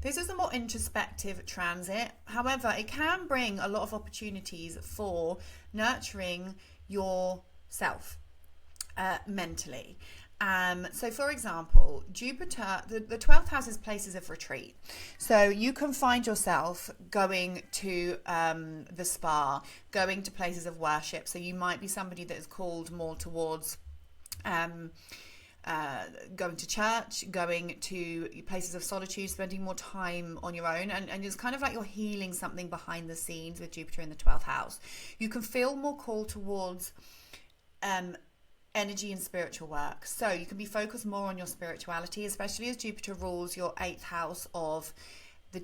this is a more introspective transit. However, it can bring a lot of opportunities for nurturing yourself mentally. So for example, Jupiter, the 12th house is places of retreat. So you can find yourself going to the spa, going to places of worship. So you might be somebody that is called more towards going to church, going to places of solitude, spending more time on your own, and it's kind of like you're healing something behind the scenes with Jupiter in the 12th house. You can feel more called towards energy and spiritual work, so you can be focused more on your spirituality, especially as Jupiter rules your 8th house of the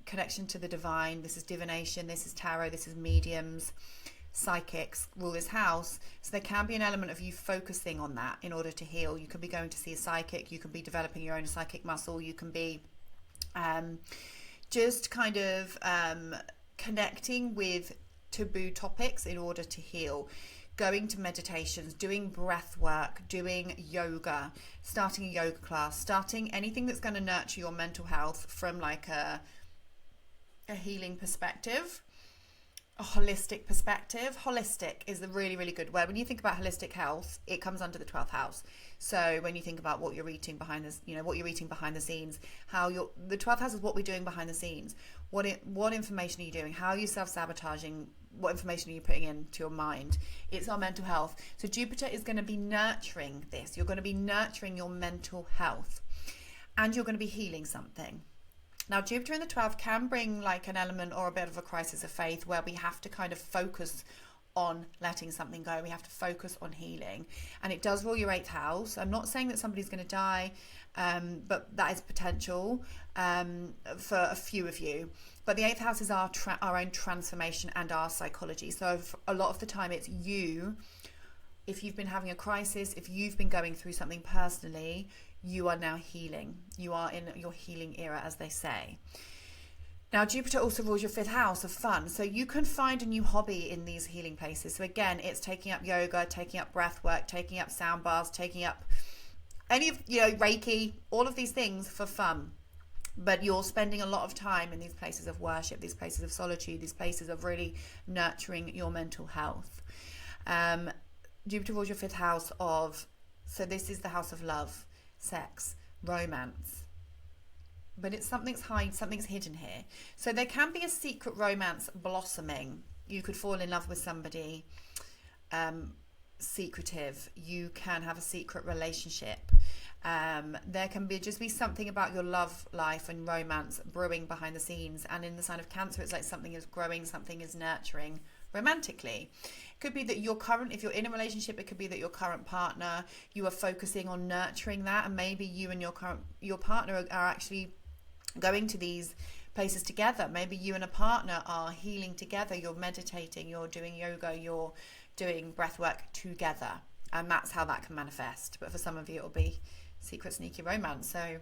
connection to the divine. This is divination, this is tarot, this is mediums, psychics rule this house. So there can be an element of you focusing on that in order to heal. You can be going to see a psychic, you can be developing your own psychic muscle, you can be just kind of connecting with taboo topics in order to heal, going to meditations, doing breath work, doing yoga, starting a yoga class, starting anything that's going to nurture your mental health from like a healing perspective. a holistic perspective. Holistic is a really, really good word. When you think about holistic health, it comes under the 12th house. So when you think about what you're eating behind this, what you're eating behind the scenes, the 12th house is what we're doing behind the scenes. What information are you doing? How are you self-sabotaging? What information are you putting into your mind? It's our mental health. So Jupiter is going to be nurturing this. You're going to be nurturing your mental health, and you're going to be healing something. Now, Jupiter in the 12th can bring like an element or a bit of a crisis of faith, where we have to kind of focus on letting something go. We have to focus on healing, and it does rule your 8th house. I'm not saying that somebody's going to die, but that is potential for a few of you. But the 8th house is our own transformation and our psychology. So a lot of the time it's you. If you've been having a crisis, if you've been going through something personally, you are now healing. You are in your healing era, as they say. Now, Jupiter also rules your 5th house of fun. So you can find a new hobby in these healing places. So again, it's taking up yoga, taking up breath work, taking up sound baths, taking up any of, Reiki, all of these things for fun. But you're spending a lot of time in these places of worship, these places of solitude, these places of really nurturing your mental health. Jupiter rules your 5th house so this is the house of love, sex, romance. But it's something's hidden here. So there can be a secret romance blossoming. You could fall in love with somebody secretive. You can have a secret relationship. There can just be something about your love life and romance brewing behind the scenes. And in the sign of Cancer, it's like something is growing, something is nurturing romantically. It could be that if you're in a relationship, it could be that your current partner, you are focusing on nurturing that, and maybe you and your partner are actually going to these places together. Maybe you and a partner are healing together. You're meditating, you're doing yoga, you're doing breath work together, and that's how that can manifest. But for some of you, it'll be secret, sneaky romance. So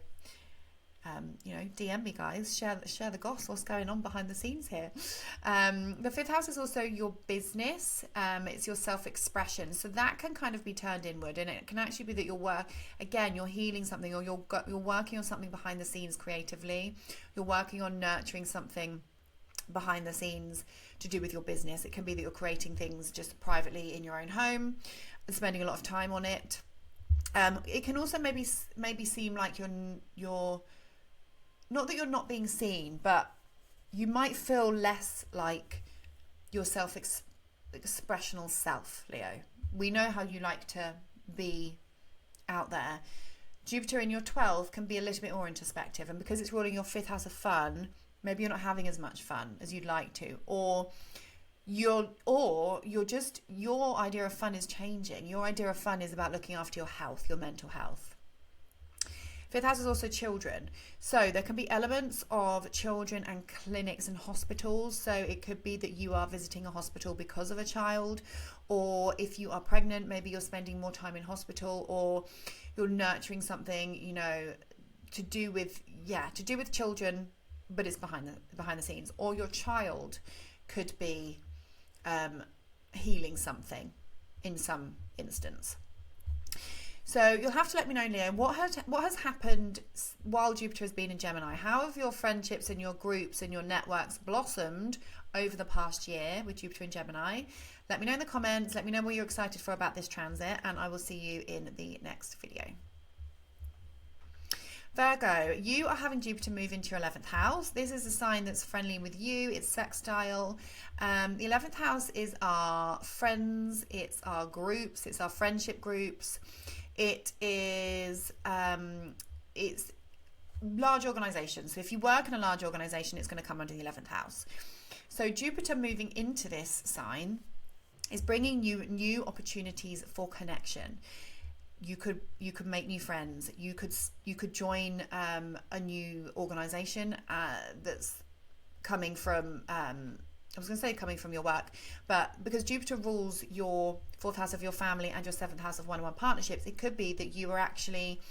DM me, guys, share the goss, what's going on behind the scenes here. The 5th house is also your business. It's your self-expression, so that can kind of be turned inward, and it can actually be that you're healing something, or you're working on something behind the scenes creatively. You're working on nurturing something behind the scenes to do with your business. It can be that you're creating things just privately in your own home and spending a lot of time on it. It can also maybe seem like you're not that you're not being seen, but you might feel less like your expressional self, Leo. We know how you like to be out there. Jupiter in your 12th can be a little bit more introspective, and because it's ruling your 5th house of fun, maybe you're not having as much fun as you'd like to, or your idea of fun is changing. Your idea of fun is about looking after your health, your mental health. 5th house is also children. So there can be elements of children and clinics and hospitals. So it could be that you are visiting a hospital because of a child, or if you are pregnant, maybe you're spending more time in hospital, or you're nurturing something, to do with children, but it's behind the scenes. Or your child could be healing something in some instance. So you'll have to let me know, Leo, what has happened while Jupiter has been in Gemini. How have your friendships and your groups and your networks blossomed over the past year with Jupiter in Gemini? Let me know in the comments. Let me know what you're excited for about this transit, and I will see you in the next video. Virgo, you are having Jupiter move into your 11th house. This is a sign that's friendly with you. It's sextile. The 11th house is our friends. It's our groups. It's our friendship groups. It is it's large organizations. So if you work in a large organization, it's going to come under the 11th house. So Jupiter moving into this sign is bringing you new opportunities for connection. You could make new friends. You could join a new organization that's coming from coming from your work, but because Jupiter rules your 4th house of your family and your 7th house of one-on-one partnerships, it could be that you are actually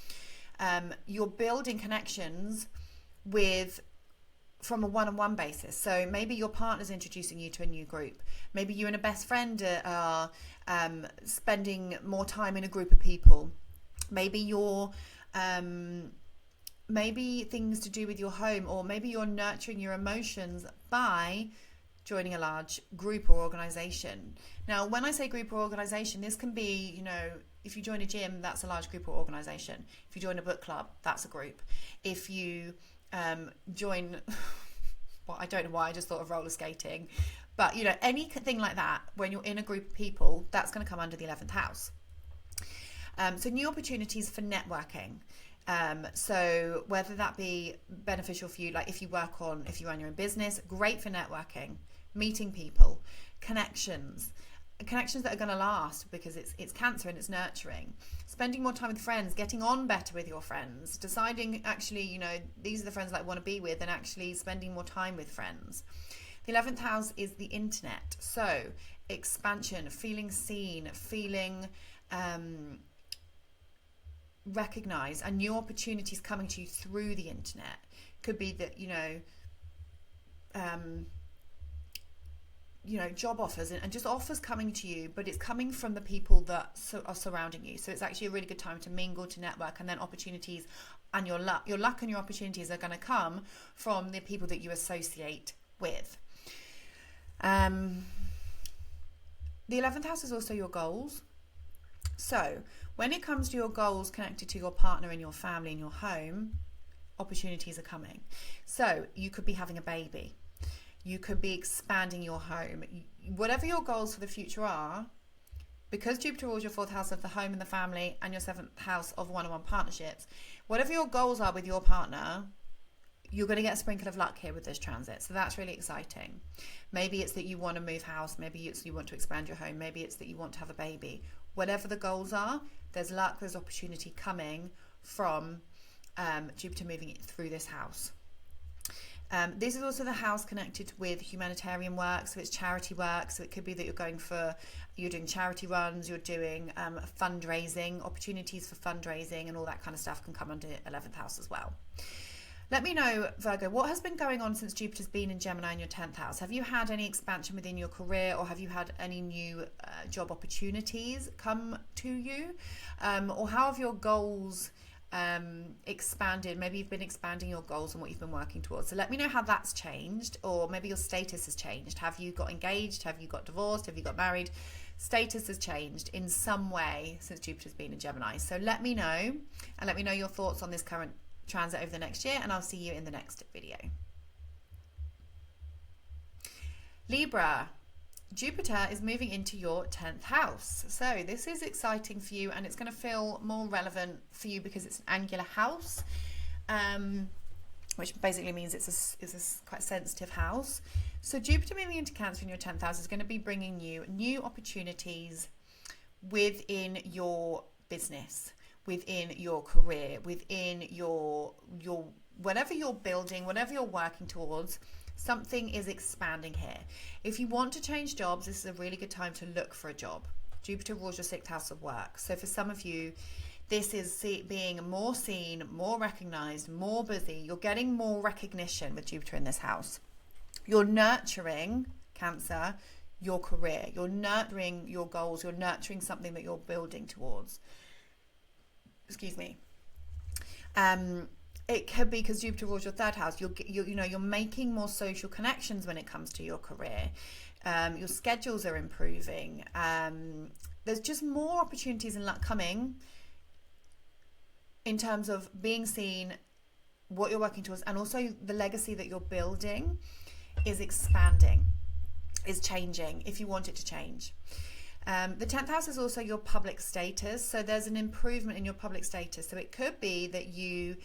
you're building connections from a one-on-one basis. So maybe your partner's introducing you to a new group. Maybe you and a best friend are spending more time in a group of people. Maybe you're maybe things to do with your home, or maybe you're nurturing your emotions by joining a large group or organization. Now, when I say group or organization, this can be, you know, if you join a gym, that's a large group or organization. If you join a book club, that's a group. If you join, well, I don't know why I just thought of roller skating, but, you know, anything like that, when you're in a group of people, that's going to come under the 11th house. So new opportunities for networking. So whether that be beneficial for you, like if you run your own business, great for networking, meeting people, connections that are going to last because it's Cancer and it's nurturing. Spending more time with friends, getting on better with your friends, deciding actually, you know, these are the friends that I want to be with, and actually spending more time with friends. The 11th house is the internet. So expansion, feeling seen, feeling recognized, and new opportunities coming to you through the internet. Could be that, you know, job offers and just offers coming to you, but it's coming from the people that are surrounding you. So it's actually a really good time to mingle, to network, and then opportunities and your luck and your opportunities are going to come from the people that you associate with. The 11th house is also your goals. So when it comes to your goals connected to your partner and your family and your home, opportunities are coming. So you could be having a baby. You could be expanding your home. Whatever your goals for the future are, because Jupiter rules your 4th house of the home and the family and your 7th house of one-on-one partnerships, whatever your goals are with your partner, you're going to get a sprinkle of luck here with this transit. So that's really exciting. Maybe it's that you want to move house. Maybe it's you want to expand your home. Maybe it's that you want to have a baby. Whatever the goals are, there's luck, there's opportunity coming from Jupiter moving through this house. This is also the house connected with humanitarian work, so it's charity work. So it could be that you're doing charity runs, you're doing fundraising, opportunities for fundraising, and all that kind of stuff can come under 11th house as well. Let me know, Virgo, what has been going on since Jupiter's been in Gemini in your 10th house? Have you had any expansion within your career, or have you had any new job opportunities come to you? Or how have your goals expanded? Maybe you've been expanding your goals and what you've been working towards. So let me know how that's changed, or maybe your status has changed. Have you got engaged? Have you got divorced? Have you got married? Status has changed in some way since Jupiter's been in Gemini. So let me know, and let me know your thoughts on this current transit over the next year, and I'll see you in the next video. Libra, Jupiter is moving into your 10th house. So this is exciting for you, and it's going to feel more relevant for you because it's an angular house, which basically means it's a quite sensitive house. So Jupiter moving into Cancer in your 10th house is going to be bringing you new opportunities within your business, within your career, within your whatever you're building, whatever you're working towards. Something is expanding here. If you want to change jobs, this is a really good time to look for a job. Jupiter rules your 6th house of work. So for some of you, this is being more seen, more recognized, more busy. You're getting more recognition with Jupiter in this house. You're nurturing, Cancer, your career. You're nurturing your goals. You're nurturing something that you're building towards. Excuse me. It could be because Jupiter rules your 3rd house. You're making more social connections when it comes to your career. Your schedules are improving. There's just more opportunities and luck coming in terms of being seen, what you're working towards, and also the legacy that you're building is expanding, is changing if you want it to change. The 10th house is also your public status. So there's an improvement in your public status. So it could be that you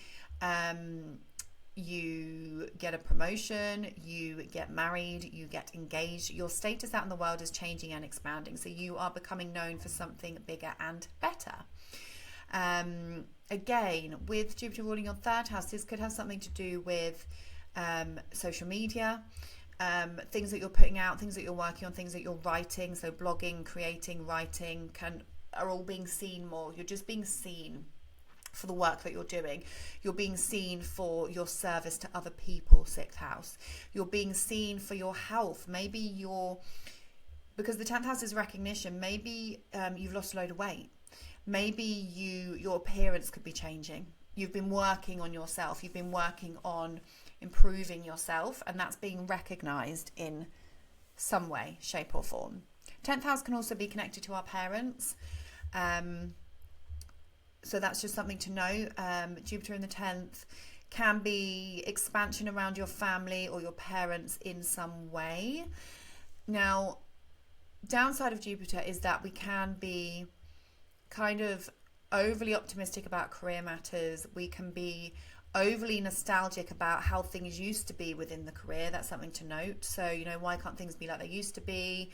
get a promotion, you get married, you get engaged. Your status out in the world is changing and expanding. So you are becoming known for something bigger and better. Again, with Jupiter ruling your 3rd house, this could have something to do with social media. Things that you're putting out, things that you're working on, things that you're writing. So blogging, creating, writing are all being seen more. You're just being seen for the work that you're doing. You're being seen for your service to other people, 6th house. You're being seen for your health. Maybe because the 10th house is recognition, maybe you've lost a load of weight. Maybe your appearance could be changing. You've been working on yourself. You've been working on improving yourself, and that's being recognized in some way, shape or form. 10th house can also be connected to our parents. So that's just something to know. Jupiter in the 10th can be expansion around your family or your parents in some way. Now, downside of Jupiter is that we can be kind of overly optimistic about career matters. We can be overly nostalgic about how things used to be within the career. That's something to note. So, you know, why can't things be like they used to be?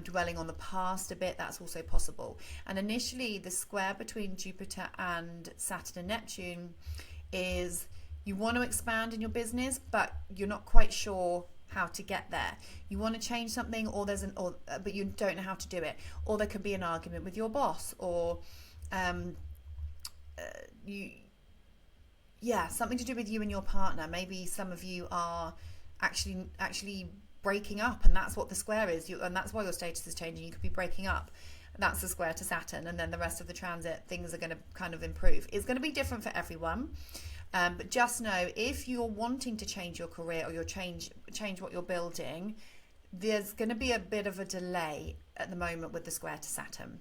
Dwelling on the past a bit, that's also possible. And initially, the square between Jupiter and Saturn and Neptune is you want to expand in your business, but you're not quite sure how to get there. You want to change something, but you don't know how to do it. Or there could be an argument with your boss, or something to do with you and your partner. Maybe some of you are actually breaking up, and that's what the square is, and that's why your status is changing. You could be breaking up. That's the square to Saturn, and then the rest of the transit, things are going to kind of improve. It's going to be different for everyone, but just know, if you're wanting to change your career or change what you're building, there's going to be a bit of a delay at the moment with the square to Saturn.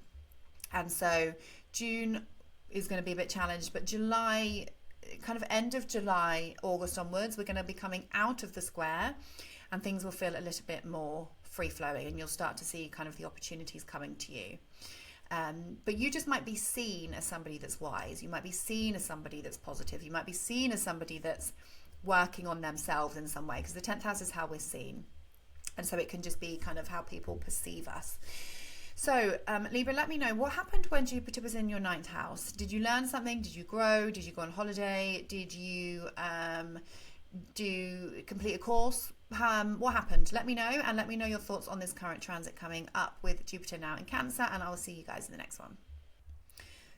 And so June is going to be a bit challenged, but July, kind of end of July, August onwards, we're going to be coming out of the square, and things will feel a little bit more free-flowing, and you'll start to see kind of the opportunities coming to you. But you just might be seen as somebody that's wise. You might be seen as somebody that's positive. You might be seen as somebody that's working on themselves in some way, because the 10th house is how we're seen. And so it can just be kind of how people perceive us. So Libra, let me know, what happened when Jupiter was in your 9th house? Did you learn something? Did you grow? Did you go on holiday? Did you complete a course? What happened? Let me know, and let me know your thoughts on this current transit coming up with Jupiter now in Cancer, and I will see you guys in the next one.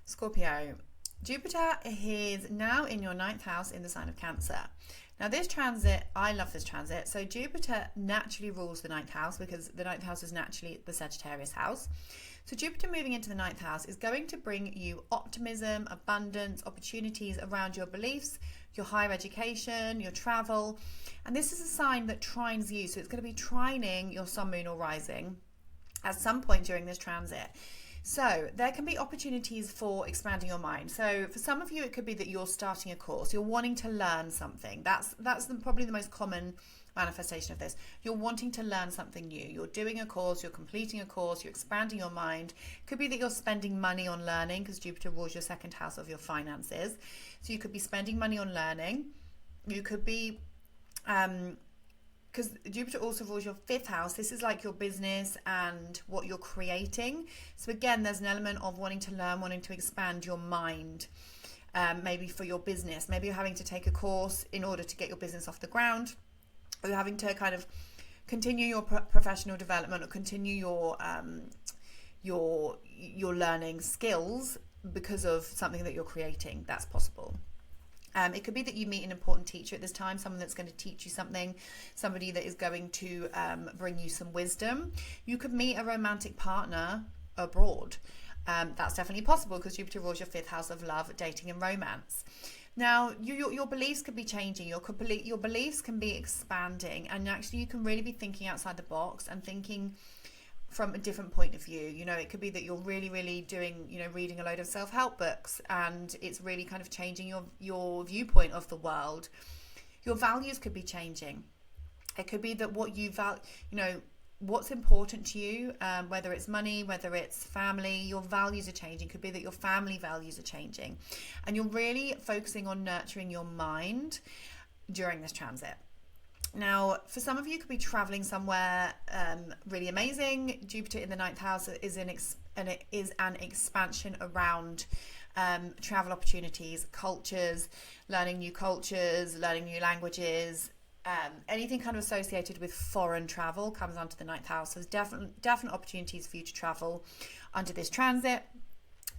Scorpio, Jupiter is now in your 9th house in the sign of Cancer. Now this transit, I love this transit. So Jupiter naturally rules the 9th house, because the 9th house is naturally the Sagittarius house. So Jupiter moving into the 9th house is going to bring you optimism, abundance, opportunities around your beliefs, your higher education, your travel. And this is a sign that trines you. So it's going to be trining your sun, moon or rising at some point during this transit. So there can be opportunities for expanding your mind. So for some of you, it could be that you're starting a course. You're wanting to learn something. That's probably the most common manifestation of this. You're wanting to learn something new. You're doing a course, you're completing a course, you're expanding your mind. Could be that you're spending money on learning, because Jupiter rules your 2nd house of your finances. So you could be spending money on learning. You could be, because Jupiter also rules your 5th house. This is like your business and what you're creating. So again, there's an element of wanting to learn, wanting to expand your mind. Maybe for your business. Maybe you're having to take a course in order to get your business off the ground. Or you're having to kind of continue your professional development, or continue your learning skills because of something that you're creating. That's possible. It could be that you meet an important teacher at this time, someone that's going to teach you something, somebody that is going to bring you some wisdom. You could meet a romantic partner abroad. That's definitely possible, because Jupiter rules your 5th house of love, dating and romance. Now, your beliefs could be changing, your beliefs can be expanding, and actually you can really be thinking outside the box and thinking from a different point of view. You know, it could be that you're really, really doing, you know, reading a load of self-help books, and it's really kind of changing your viewpoint of the world. Your values could be changing. It could be that what you value, you know, what's important to you, whether it's money, whether it's family, your values are changing. It could be that your family values are changing, and you're really focusing on nurturing your mind during this transit. Now, for some of you, could be traveling somewhere really amazing. Jupiter in the 9th house is an expansion around travel opportunities, cultures, learning new languages. Anything kind of associated with foreign travel comes onto the 9th house. So there's definite opportunities for you to travel under this transit.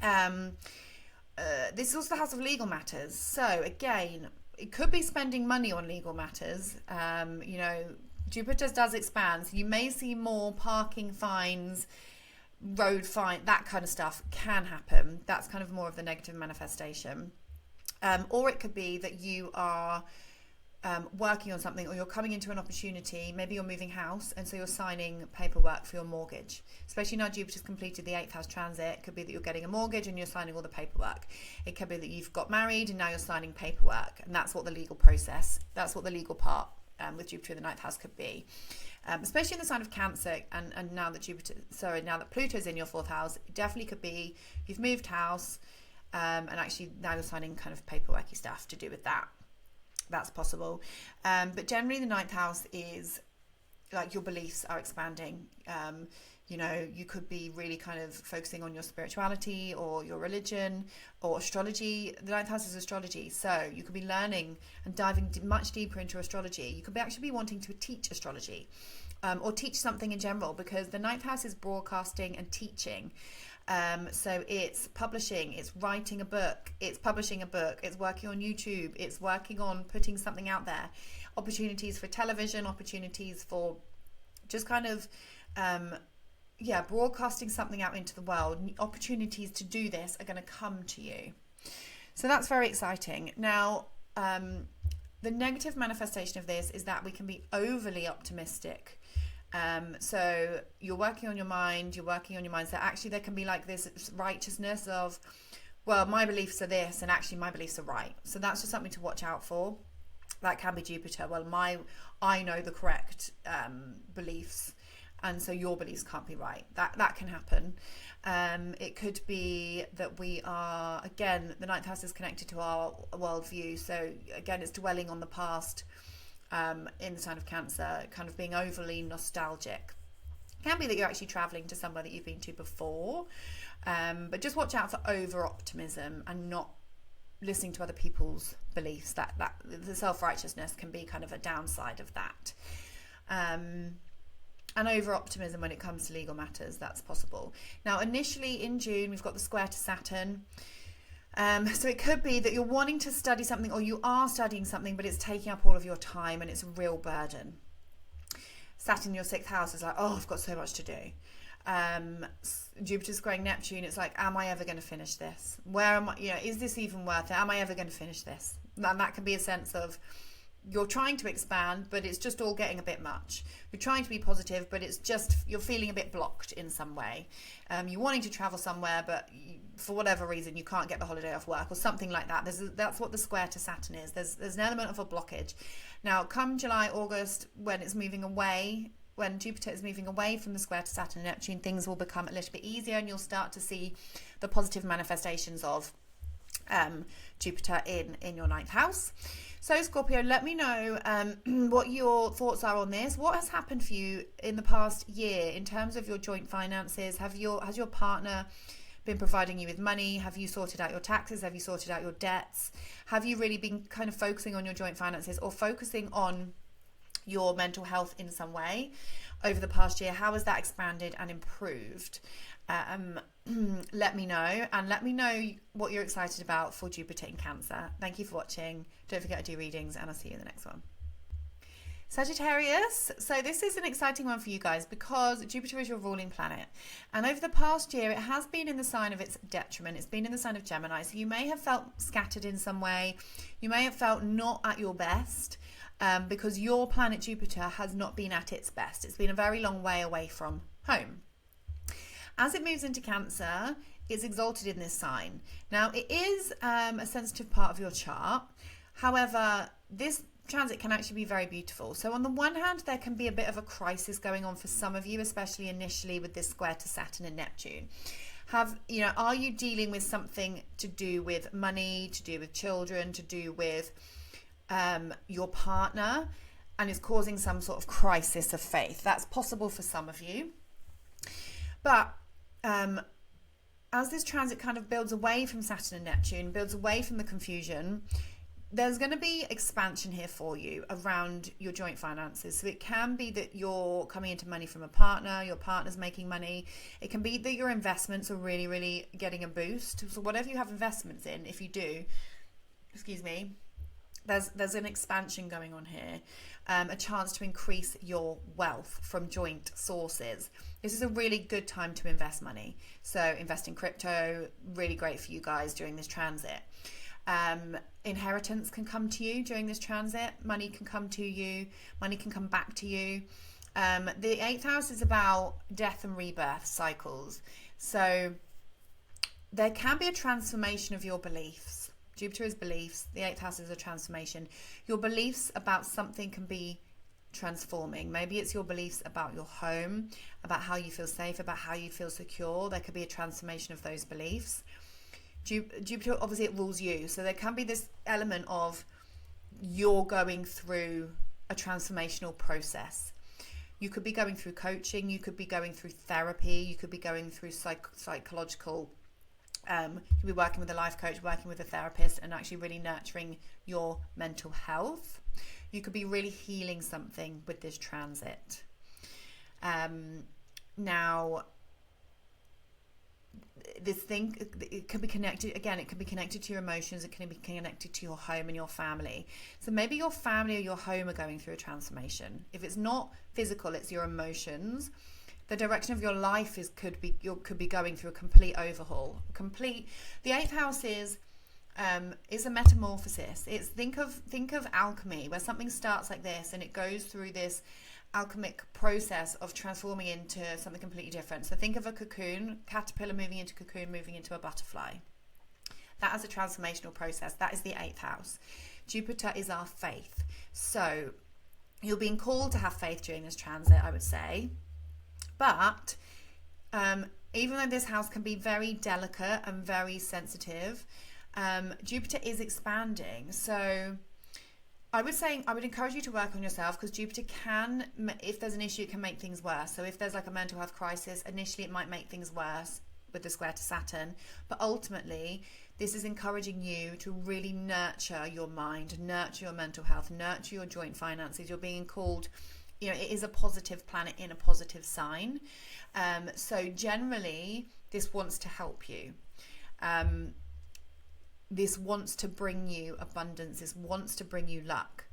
This is also the house of legal matters. So again, it could be spending money on legal matters. You know, Jupiter does expand. So you may see more parking fines, road fine, that kind of stuff can happen. That's kind of more of the negative manifestation. Or it could be that you are working on something, or you're coming into an opportunity. Maybe you're moving house, and so you're signing paperwork for your mortgage. Especially now Jupiter's completed the 8th house transit, it could be that you're getting a mortgage and you're signing all the paperwork. It could be that you've got married and now you're signing paperwork, and that's what the legal process, that's what the legal part with Jupiter in the 9th house could be. Especially in the sign of Cancer, and now that Pluto's in your 4th house, it definitely could be you've moved house, and actually now you're signing kind of paperworky stuff to do with that. That's possible. But generally the 9th house is like your beliefs are expanding. You know, you could be really kind of focusing on your spirituality or your religion or astrology. The 9th house is astrology. So you could be learning and diving much deeper into astrology. You could actually be wanting to teach astrology or teach something in general, because the 9th house is broadcasting and teaching. So it's publishing, it's writing a book, it's publishing a book, it's working on YouTube, it's working on putting something out there. Opportunities for television, opportunities for just kind of, broadcasting something out into the world. Opportunities to do this are going to come to you. So that's very exciting. Now, the negative manifestation of this is that we can be overly optimistic. So you're working on your mind, you're working on your mindset. Actually, there can be like this righteousness of, well, my beliefs are this, and actually my beliefs are right. So that's just something to watch out for. That can be Jupiter. Well, I know the correct beliefs, and so your beliefs can't be right. That can happen. It could be that we are, again, the 9th house is connected to our worldview. So again, it's dwelling on the past. In the sign of Cancer, kind of being overly nostalgic. It can be that you're actually traveling to somewhere that you've been to before, but just watch out for over optimism and not listening to other people's beliefs. That the self-righteousness can be kind of a downside of that. And over optimism when it comes to legal matters, that's possible. Now, initially in June, we've got the square to Saturn. So it could be that you're wanting to study something, or you are studying something, but it's taking up all of your time and it's a real burden. Saturn in your 6th house is like, oh, I've got so much to do. Jupiter squaring Neptune, it's like, am I ever going to finish this? Where am I, is this even worth it? Am I ever going to finish this? And that can be a sense of, you're trying to expand, but it's just all getting a bit much. You're trying to be positive, but it's just, you're feeling a bit blocked in some way. You're wanting to travel somewhere, but for whatever reason, you can't get the holiday off work or something like that. That's what the square to Saturn is. There's an element of a blockage. Now, come July, August, when it's moving away, when Jupiter is moving away from the square to Saturn and Neptune, things will become a little bit easier, and you'll start to see the positive manifestations of Jupiter in your 9th house. So Scorpio, let me know what your thoughts are on this. What has happened for you in the past year in terms of your joint finances? Has your partner been providing you with money? Have you sorted out your taxes? Have you sorted out your debts? Have you really been kind of focusing on your joint finances, or focusing on your mental health in some way over the past year? How has that expanded and improved? Let me know, and let me know what you're excited about for Jupiter in Cancer. Thank you for watching. Don't forget to do readings, and I'll see you in the next one. Sagittarius, so this is an exciting one for you guys because Jupiter is your ruling planet, and over the past year it has been in the sign of its detriment. It's been in the sign of Gemini, so you may have felt scattered in some way. You may have felt not at your best because your planet Jupiter has not been at its best. It's been a very long way away from home. As it moves into Cancer, it's exalted in this sign. Now, it is a sensitive part of your chart. However, this transit can actually be very beautiful. So on the one hand, there can be a bit of a crisis going on for some of you, especially initially with this square to Saturn and Neptune. Are you dealing with something to do with money, to do with children, to do with your partner, and is causing some sort of crisis of faith? That's possible for some of you. But as this transit kind of builds away from Saturn and Neptune, builds away from the confusion, there's going to be expansion here for you around your joint finances. So it can be that you're coming into money from a partner, your partner's making money. It can be that your investments are really, really getting a boost. So whatever you have investments in, if you do, there's an expansion going on here, a chance to increase your wealth from joint sources. This is a really good time to invest money. So invest in crypto, really great for you guys during this transit. Inheritance can come to you during this transit. Money can come to you. Money can come back to you. The 8th house is about death and rebirth cycles. So there can be a transformation of your beliefs. Jupiter is beliefs. The 8th house is a transformation. Your beliefs about something can be transforming. Maybe it's your beliefs about your home, about how you feel safe, about how you feel secure. There could be a transformation of those beliefs. Jupiter, obviously, it rules you. So there can be this element of you're going through a transformational process. You could be going through coaching. You could be going through therapy. You could be going through psychological. You could be working with a life coach, working with a therapist, and actually really nurturing your mental health. You could be really healing something with this transit. Now, this thing, it can be connected, again, it can be connected to your emotions, it can be connected to your home and your family. So maybe your family or your home are going through a transformation. If it's not physical, it's your emotions. The direction of your life could be going through a complete overhaul. The 8th house is a metamorphosis. It's think of alchemy, where something starts like this and it goes through this alchemic process of transforming into something completely different. So think of a cocoon, caterpillar moving into cocoon, moving into a butterfly. That is a transformational process. That is the 8th house. Jupiter is our faith. So you're being called to have faith during this transit, I would say. But even though this house can be very delicate and very sensitive, Jupiter is expanding. So I would encourage you to work on yourself, because Jupiter can, if there's an issue, it can make things worse. So if there's like a mental health crisis, initially it might make things worse with the square to Saturn. But ultimately, this is encouraging you to really nurture your mind, nurture your mental health, nurture your joint finances. You're being called, it is a positive planet in a positive sign. So generally, this wants to help you. This wants to bring you abundance. This wants to bring you luck.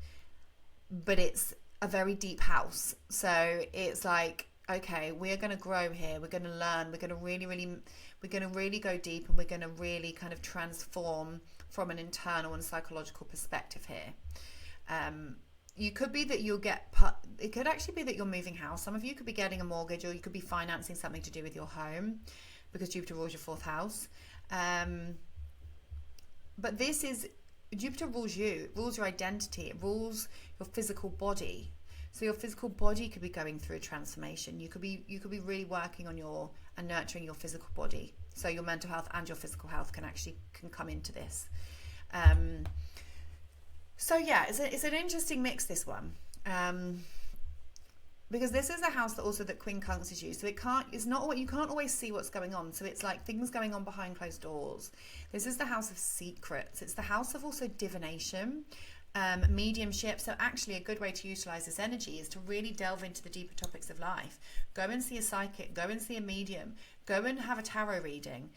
But it's a very deep house. So it's like, okay, we're going to grow here. We're going to learn. We're going to really go deep, and we're going to really kind of transform from an internal and psychological perspective here. You could be that it could actually be that you're moving house. Some of you could be getting a mortgage, or you could be financing something to do with your home, because Jupiter rules your 4th house. But Jupiter rules you, it rules your identity, it rules your physical body. So your physical body could be going through a transformation. You could be really working on and nurturing your physical body. So your mental health and your physical health can come into this. So yeah, it's an interesting mix, this one. Because this is a house that quincunxes you. So you can't always see what's going on. So it's like things going on behind closed doors. This is the house of secrets. It's the house of also divination, mediumship. So actually a good way to utilize this energy is to really delve into the deeper topics of life. Go and see a psychic, go and see a medium, go and have a tarot reading,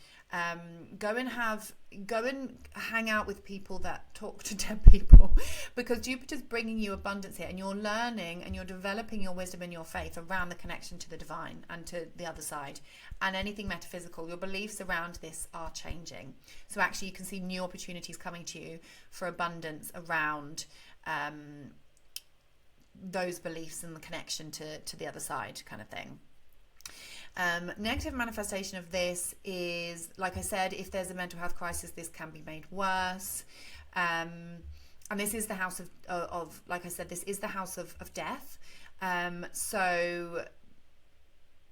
go and hang out with people that talk to dead people, because Jupiter's bringing you abundance here, and you're learning and you're developing your wisdom and your faith around the connection to the divine and to the other side, and anything metaphysical. Your beliefs around this are changing. So actually you can see new opportunities coming to you for abundance around those beliefs and the connection to the other side kind of thing. Negative manifestation of this is, like I said, if there's a mental health crisis, this can be made worse. And this is the house of like I said, this is the house of death. So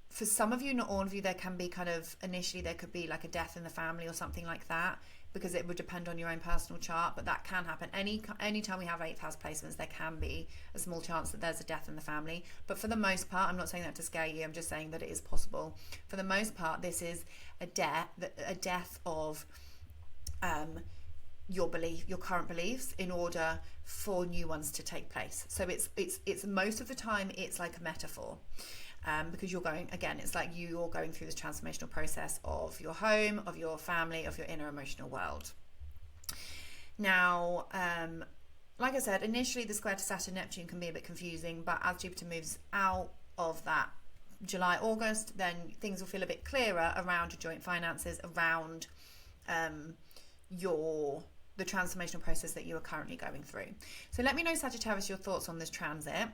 for some of you, not all of you, there can be initially there could be like a death in the family or something like that, because it would depend on your own personal chart, but that can happen. Anytime we have 8th house placements, there can be a small chance that there's a death in the family. But for the most part, I'm not saying that to scare you, I'm just saying that it is possible. For the most part, this is a death of your current beliefs, in order for new ones to take place. So it's most of the time it's like a metaphor. Because you're going, again, it's like you're going through this transformational process of your home, of your family, of your inner emotional world. Now, like I said, initially the square to Saturn, Neptune can be a bit confusing, but as Jupiter moves out of that July, August, then things will feel a bit clearer around your joint finances, around your the transformational process that you are currently going through. So let me know, Sagittarius, your thoughts on this transit.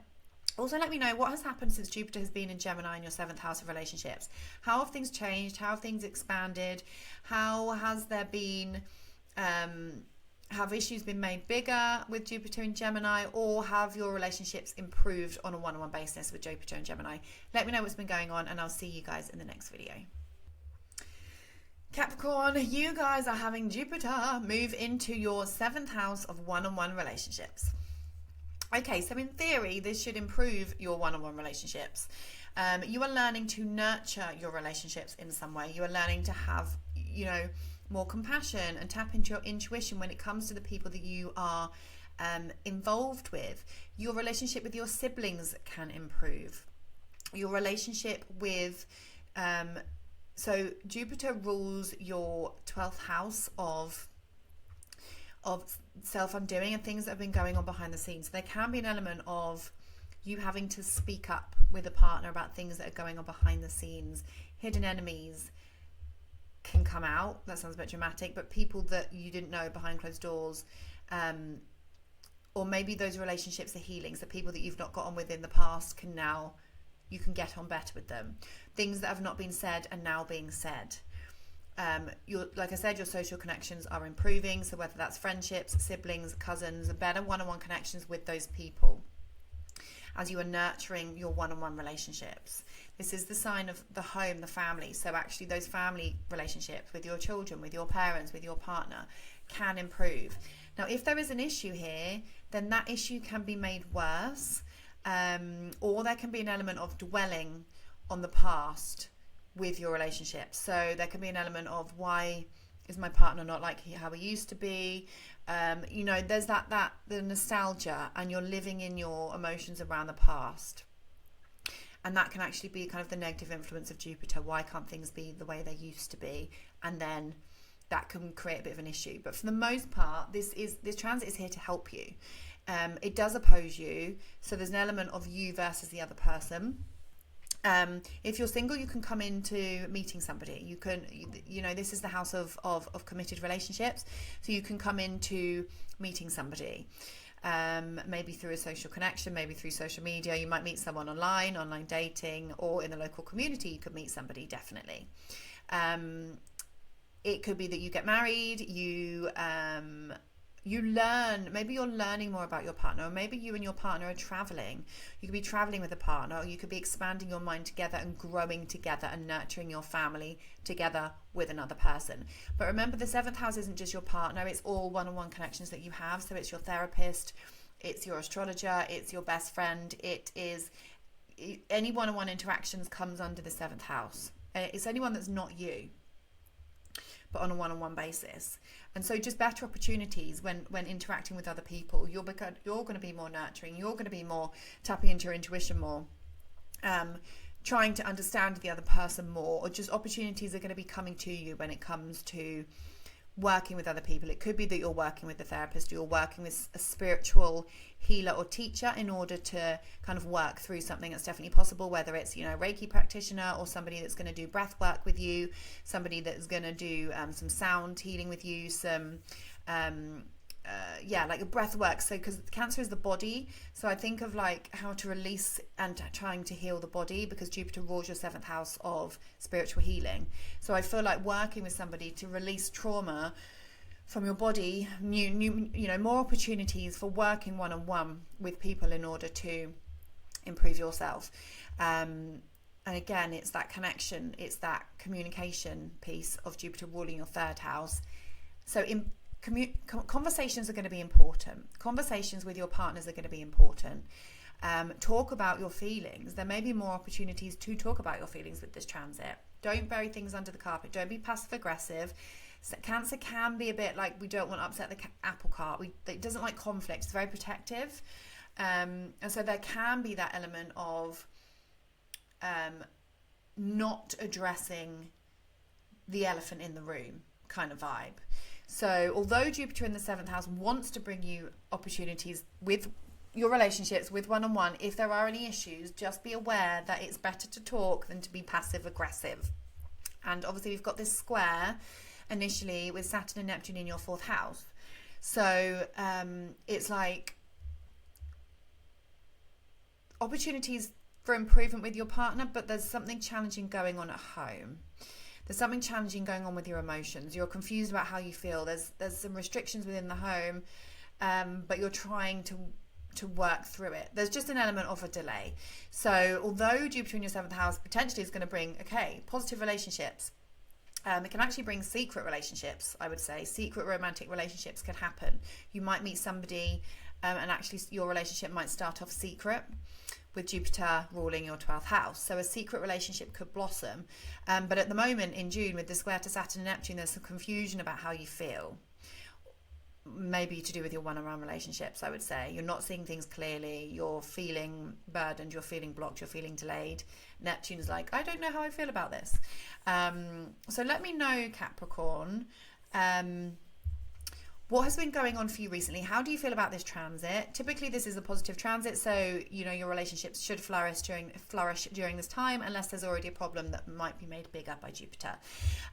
Also, let me know what has happened since Jupiter has been in Gemini in your 7th house of relationships. How have things changed? How have things expanded? How has there been, have issues been made bigger with Jupiter in Gemini, or have your relationships improved on a one-on-one basis with Jupiter in Gemini? Let me know what's been going on, and I'll see you guys in the next video. Capricorn, you guys are having Jupiter move into your 7th house of one-on-one relationships. Okay, so in theory, this should improve your one-on-one relationships. You are learning to nurture your relationships in some way. You are learning to have, more compassion and tap into your intuition when it comes to the people that you are involved with. Your relationship with your siblings can improve. Your relationship with... so Jupiter rules your 12th house of self-undoing and things that have been going on behind the scenes. There can be an element of you having to speak up with a partner about things that are going on behind the scenes. Hidden enemies can come out. That sounds a bit dramatic, but people that you didn't know behind closed doors, or maybe those relationships are healing. So people that you've not got on with in the past you can get on better with them. Things that have not been said are now being said. Like I said, your social connections are improving. So whether that's friendships, siblings, cousins, better one-on-one connections with those people as you are nurturing your one-on-one relationships. This is the sign of the home, the family. So actually those family relationships with your children, with your parents, with your partner can improve. Now, if there is an issue here, then that issue can be made worse, or there can be an element of dwelling on the past with your relationship. So there can be an element of, why is my partner not like how he used to be? There's the nostalgia, and you're living in your emotions around the past. And that can actually be kind of the negative influence of Jupiter. Why can't things be the way they used to be? And then that can create a bit of an issue. But for the most part, this transit is here to help you. It does oppose you. So there's an element of you versus the other person. If you're single, you can come into meeting somebody. You can, this is the house of committed relationships. So you can come into meeting somebody, maybe through a social connection, maybe through social media. You might meet someone online dating, or in the local community, you could meet somebody, definitely. It could be that you get married, you learn, maybe you're learning more about your partner, or maybe you and your partner are traveling. You could be traveling with a partner, or you could be expanding your mind together and growing together and nurturing your family together with another person. But remember, the 7th house isn't just your partner, it's all one-on-one connections that you have. So it's your therapist, it's your astrologer, it's your best friend, it is any one-on-one interactions comes under the 7th house. It's anyone that's not you, but on a one-on-one basis. And so just better opportunities when interacting with other people. You're going to be more nurturing. You're going to be more tapping into your intuition more, trying to understand the other person more, or just opportunities are going to be coming to you when it comes to working with other people. It could be that you're working with a therapist, you're working with a spiritual healer or teacher in order to kind of work through something. That's definitely possible, whether it's, a Reiki practitioner, or somebody that's going to do breath work with you, somebody that's going to do some sound healing with you, some like a breath work. So because Cancer is the body, so I think of like how to release and trying to heal the body, because Jupiter rules your 7th house of spiritual healing. So I feel like working with somebody to release trauma from your body, more opportunities for working one-on-one with people in order to improve yourself. And again, it's that connection, it's that communication piece of Jupiter ruling your 3rd house. So conversations are going to be important. Conversations with your partners are going to be important. Talk about your feelings. There may be more opportunities to talk about your feelings with this transit. Don't bury things under the carpet. Don't be passive aggressive. So Cancer can be a bit like, we don't want to upset the apple cart. It doesn't like conflict. It's very protective. And so there can be that element of not addressing the elephant in the room kind of vibe. So although Jupiter in the 7th house wants to bring you opportunities with your relationships, with one-on-one, if there are any issues, just be aware that it's better to talk than to be passive aggressive. And obviously we've got this square initially with Saturn and Neptune in your 4th house. So it's like opportunities for improvement with your partner, but there's something challenging going on at home. There's something challenging going on with your emotions. You're confused about how you feel. There's some restrictions within the home, but you're trying to work through it. There's just an element of a delay. So although Jupiter in your 7th house potentially is going to bring, positive relationships, it can actually bring secret relationships, I would say. Secret romantic relationships can happen. You might meet somebody and actually your relationship might start off secret, with Jupiter ruling your 12th house. So a secret relationship could blossom. But at the moment in June, with the square to Saturn and Neptune, there's some confusion about how you feel. Maybe to do with your one-on-one relationships, I would say. You're not seeing things clearly. You're feeling burdened. You're feeling blocked. You're feeling delayed. Neptune's like, I don't know how I feel about this. So let me know, Capricorn. What has been going on for you recently? How do you feel about this transit? Typically, this is a positive transit, so your relationships should flourish during this time, unless there's already a problem that might be made bigger by Jupiter.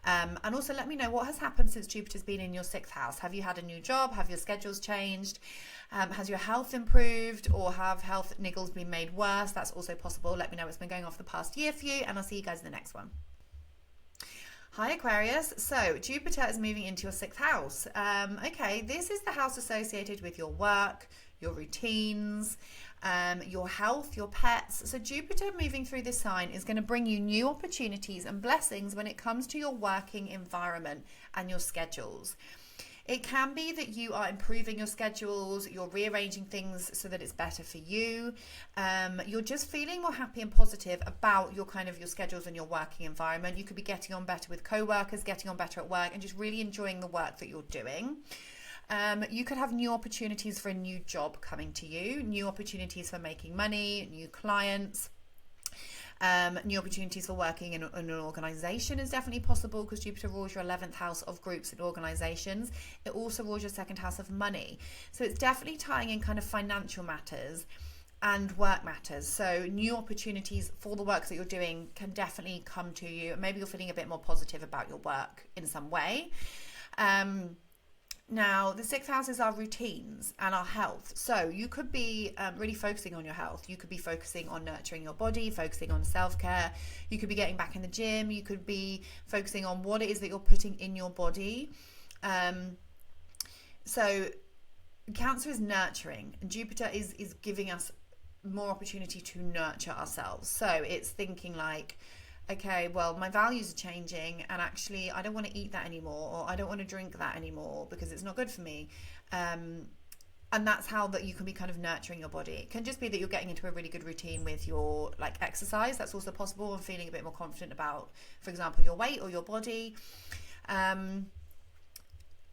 And also, let me know what has happened since Jupiter's been in your 6th house. Have you had a new job? Have your schedules changed? Has your health improved, or have health niggles been made worse? That's also possible. Let me know what's been going on for the past year for you, and I'll see you guys in the next one. Hi Aquarius, so Jupiter is moving into your 6th house. This is the house associated with your work, your routines, your health, your pets. So Jupiter moving through this sign is going to bring you new opportunities and blessings when it comes to your working environment and your schedules. It can be that you are improving your schedules, you're rearranging things so that it's better for you. You're just feeling more happy and positive about your schedules and your working environment. You could be getting on better with co-workers, getting on better at work, and just really enjoying the work that you're doing. You could have new opportunities for a new job coming to you, new opportunities for making money, new clients. New opportunities for working in an organization is definitely possible, because Jupiter rules your 11th house of groups and organizations. It also rules your 2nd house of money. So it's definitely tying in kind of financial matters and work matters. So new opportunities for the work that you're doing can definitely come to you. Maybe you're feeling a bit more positive about your work in some way. Now, the 6th house is our routines and our health. So you could be really focusing on your health. You could be focusing on nurturing your body, focusing on self-care. You could be getting back in the gym. You could be focusing on what it is that you're putting in your body. So Cancer is nurturing, and Jupiter is giving us more opportunity to nurture ourselves. So it's thinking like, okay, well, my values are changing, and actually I don't want to eat that anymore, or I don't want to drink that anymore because it's not good for me. And that's how that you can be kind of nurturing your body. It can just be that you're getting into a really good routine with your exercise. That's also possible, and feeling a bit more confident about, for example, your weight or your body.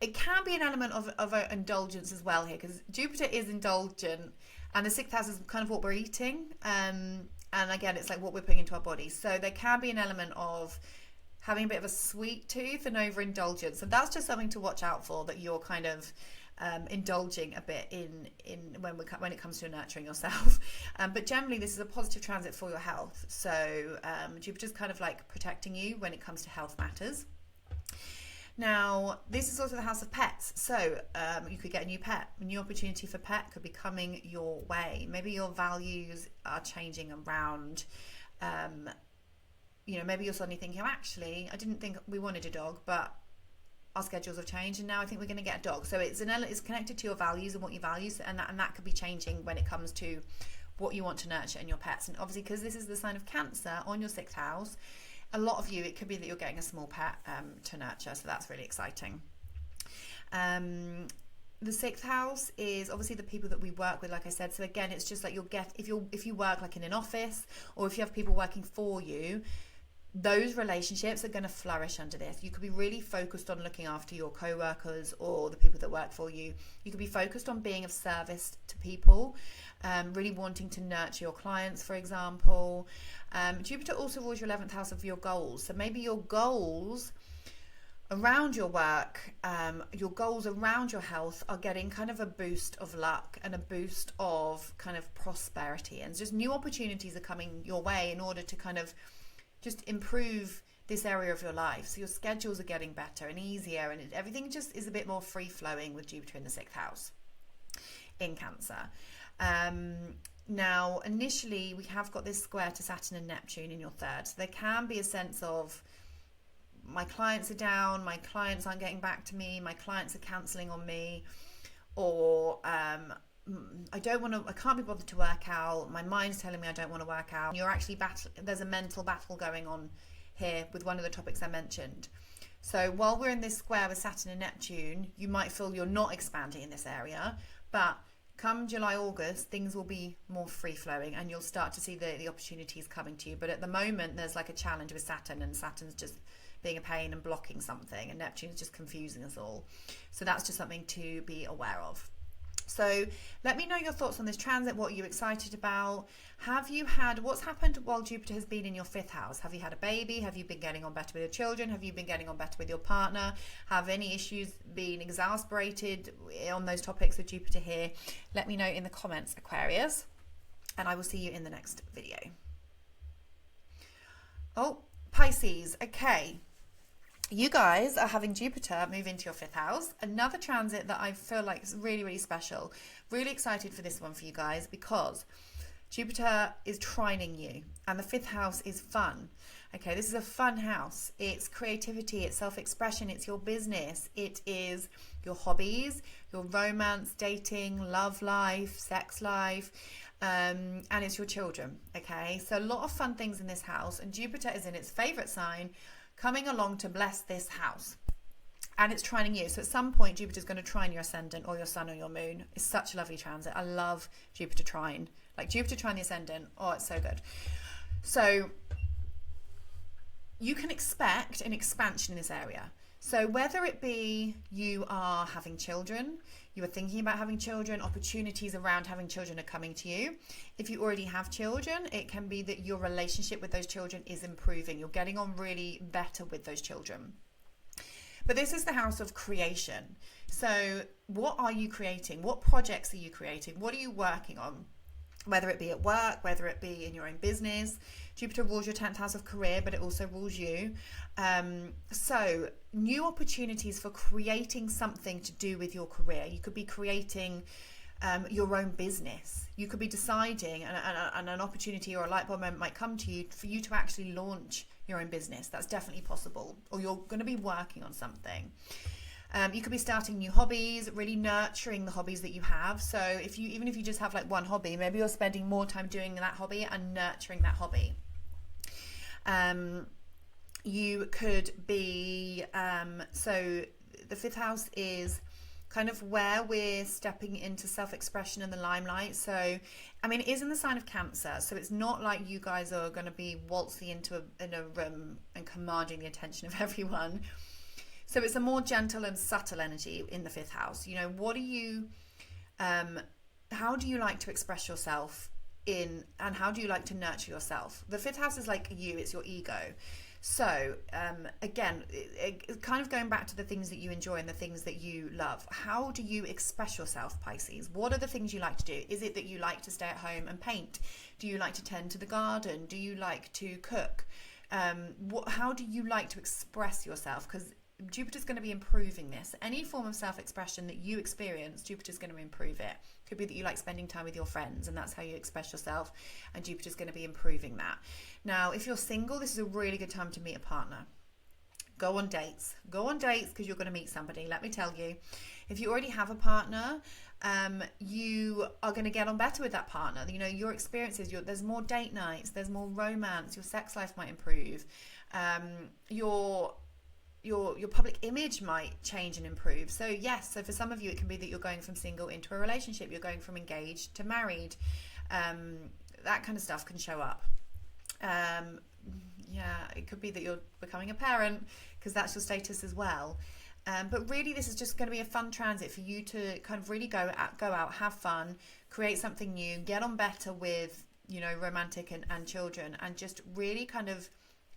It can be an element of indulgence as well here, because Jupiter is indulgent, and the 6th house is kind of what we're eating. And again, it's like what we're putting into our bodies. So there can be an element of having a bit of a sweet tooth and overindulgence. So that's just something to watch out for, that you're kind of indulging a bit in when it comes to nurturing yourself. But generally, this is a positive transit for your health. So Jupiter's kind of like protecting you when it comes to health matters. Now, this is also the house of pets. So you could get a new pet. A new opportunity for pet could be coming your way. Maybe your values are changing around. Maybe you're suddenly thinking, actually, I didn't think we wanted a dog, but our schedules have changed, and now I think we're going to get a dog. So it's connected to your values and what you value, and that could be changing when it comes to what you want to nurture in your pets. And obviously, because this is the sign of Cancer on your 6th house, a lot of you, it could be that you're getting a small pet to nurture, so that's really exciting. The 6th house is obviously the people that we work with, like I said. So again, it's just like if you work like in an office, or if you have people working for you, those relationships are going to flourish under this. You could be really focused on looking after your co-workers or the people that work for you. You could be focused on being of service to people, really wanting to nurture your clients, for example. Jupiter also rules your 11th house of your goals. So maybe your goals around your work, your goals around your health are getting kind of a boost of luck and a boost of kind of prosperity. And just new opportunities are coming your way in order to kind of just improve this area of your life. So your schedules are getting better and easier, and everything just is a bit more free-flowing with Jupiter in the 6th house in Cancer. Now, initially, we have got this square to Saturn and Neptune in your 3rd. So there can be a sense of, my clients are down, my clients aren't getting back to me, my clients are cancelling on me, or I can't be bothered to work out, my mind's telling me I don't want to work out. You're actually there's a mental battle going on here with one of the topics I mentioned. So while we're in this square with Saturn and Neptune, you might feel you're not expanding in this area, but come July, August, things will be more free-flowing and you'll start to see the opportunities coming to you. But at the moment, there's like a challenge with Saturn, and Saturn's just being a pain and blocking something, and Neptune's just confusing us all. So that's just something to be aware of. So let me know your thoughts on this transit. What are you excited about? What's happened while Jupiter has been in your 5th house? Have you had a baby? Have you been getting on better with your children? Have you been getting on better with your partner? Have any issues been exasperated on those topics with Jupiter here? Let me know in the comments, Aquarius, and I will see you in the next video. Oh, Pisces. Okay. You guys are having Jupiter move into your 5th house. Another transit that I feel like is really, really special. Really excited for this one for you guys, because Jupiter is trining you, and the 5th house is fun. Okay, this is a fun house. It's creativity, it's self-expression, it's your business, it is your hobbies, your romance, dating, love life, sex life, and it's your children. Okay, so a lot of fun things in this house, and Jupiter is in its favorite sign, coming along to bless this house, and it's trining you. So at some point, Jupiter's going to trine your ascendant or your sun or your moon. It's such a lovely transit. I love Jupiter trine. Like Jupiter trine the ascendant. Oh, it's so good. So you can expect an expansion in this area. So whether it be you are having children, you are thinking about having children, opportunities around having children are coming to you. If you already have children, it can be that your relationship with those children is improving. You're getting on really better with those children. But this is the house of creation. So what are you creating? What projects are you creating? What are you working on? Whether it be at work, whether it be in your own business. Jupiter rules your 10th house of career, but it also rules you. So new opportunities for creating something to do with your career. You could be creating your own business. You could be deciding, and an opportunity or a light bulb moment might come to you for you to actually launch your own business. That's definitely possible. Or you're going to be working on something. You could be starting new hobbies, really nurturing the hobbies that you have. So even if you just have like one hobby, maybe you're spending more time doing that hobby and nurturing that hobby. You could be, so the 5th house is kind of where we're stepping into self-expression and the limelight. So, I mean, it is in the sign of Cancer, so it's not like you guys are going to be waltzing in a room and commanding the attention of everyone. So it's a more gentle and subtle energy in the 5th house. You know, what do you, how do you like to express yourself and how do you like to nurture yourself? The 5th house is like you, it's your ego. So again, it kind of going back to the things that you enjoy and the things that you love. How do you express yourself, Pisces? What are the things you like to do? Is it that you like to stay at home and paint? Do you like to tend to the garden? Do you like to cook? How do you like to express yourself? Because Jupiter's going to be improving this. Any form of self-expression that you experience, Jupiter's going to improve it. Could be that you like spending time with your friends and that's how you express yourself, and Jupiter's going to be improving that. Now, if you're single, this is a really good time to meet a partner. Go on dates. Go on dates because you're going to meet somebody. Let me tell you, if you already have a partner, you are going to get on better with that partner. You know, your experiences, there's more date nights, there's more romance, your sex life might improve. Your public image might change and improve. So yes, so for some of you, it can be that you're going from single into a relationship. You're going from engaged to married. That kind of stuff can show up. Yeah, it could be that you're becoming a parent because that's your status as well. But really, this is just going to be a fun transit for you to kind of really go out, have fun, create something new, get on better with, you know, romantic and children, and just really kind of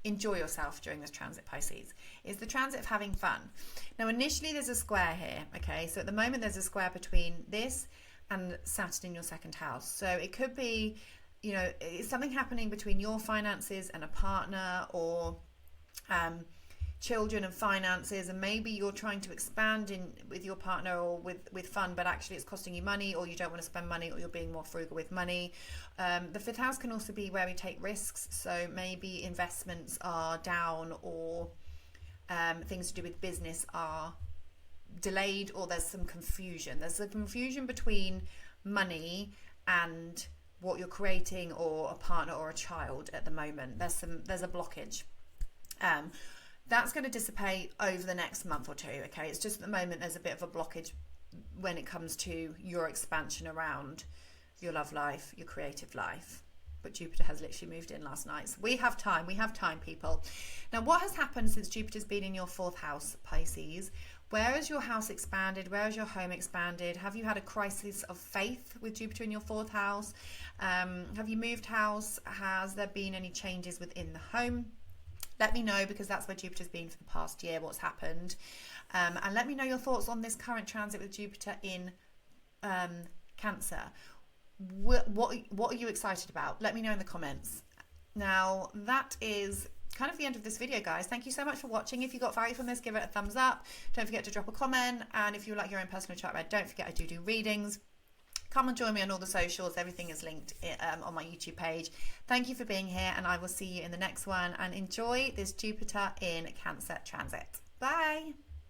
enjoy yourself during this transit, Pisces. It's the transit of having fun. Now, initially there's a square here, okay? So at the moment there's a square between this and Saturn in your 2nd house. So it could be, you know, it's something happening between your finances and a partner, or children and finances, and maybe you're trying to expand in with your partner or with fun, but actually it's costing you money, or you don't want to spend money, or you're being more frugal with money. The fifth house can also be where we take risks, so maybe investments are down, or things to do with business are delayed, or there's some confusion. There's a confusion between money and what you're creating, or a partner or a child at the moment. There's a blockage. That's going to dissipate over the next month or two. Okay, it's just at the moment there's a bit of a blockage when it comes to your expansion around your love life, your creative life. But Jupiter has literally moved in last night, so we have time, people. Now, what has happened since Jupiter's been in your fourth house, Pisces? Where has your house expanded? Where has your home expanded? Have you had a crisis of faith with Jupiter in your fourth house? Have you moved house? Has there been any changes within the home? Let me know, because that's where Jupiter's been for the past year, what's happened. And let me know your thoughts on this current transit with Jupiter in Cancer. What are you excited about? Let me know in the comments. Now, that is kind of the end of this video, guys. Thank you so much for watching. If you got value from this, give it a thumbs up. Don't forget to drop a comment. And if you like your own personal chart read, don't forget I do readings. Come and join me on all the socials. Everything is linked on my YouTube page. Thank you for being here, and I will see you in the next one. And enjoy this Jupiter in Cancer transit. Bye.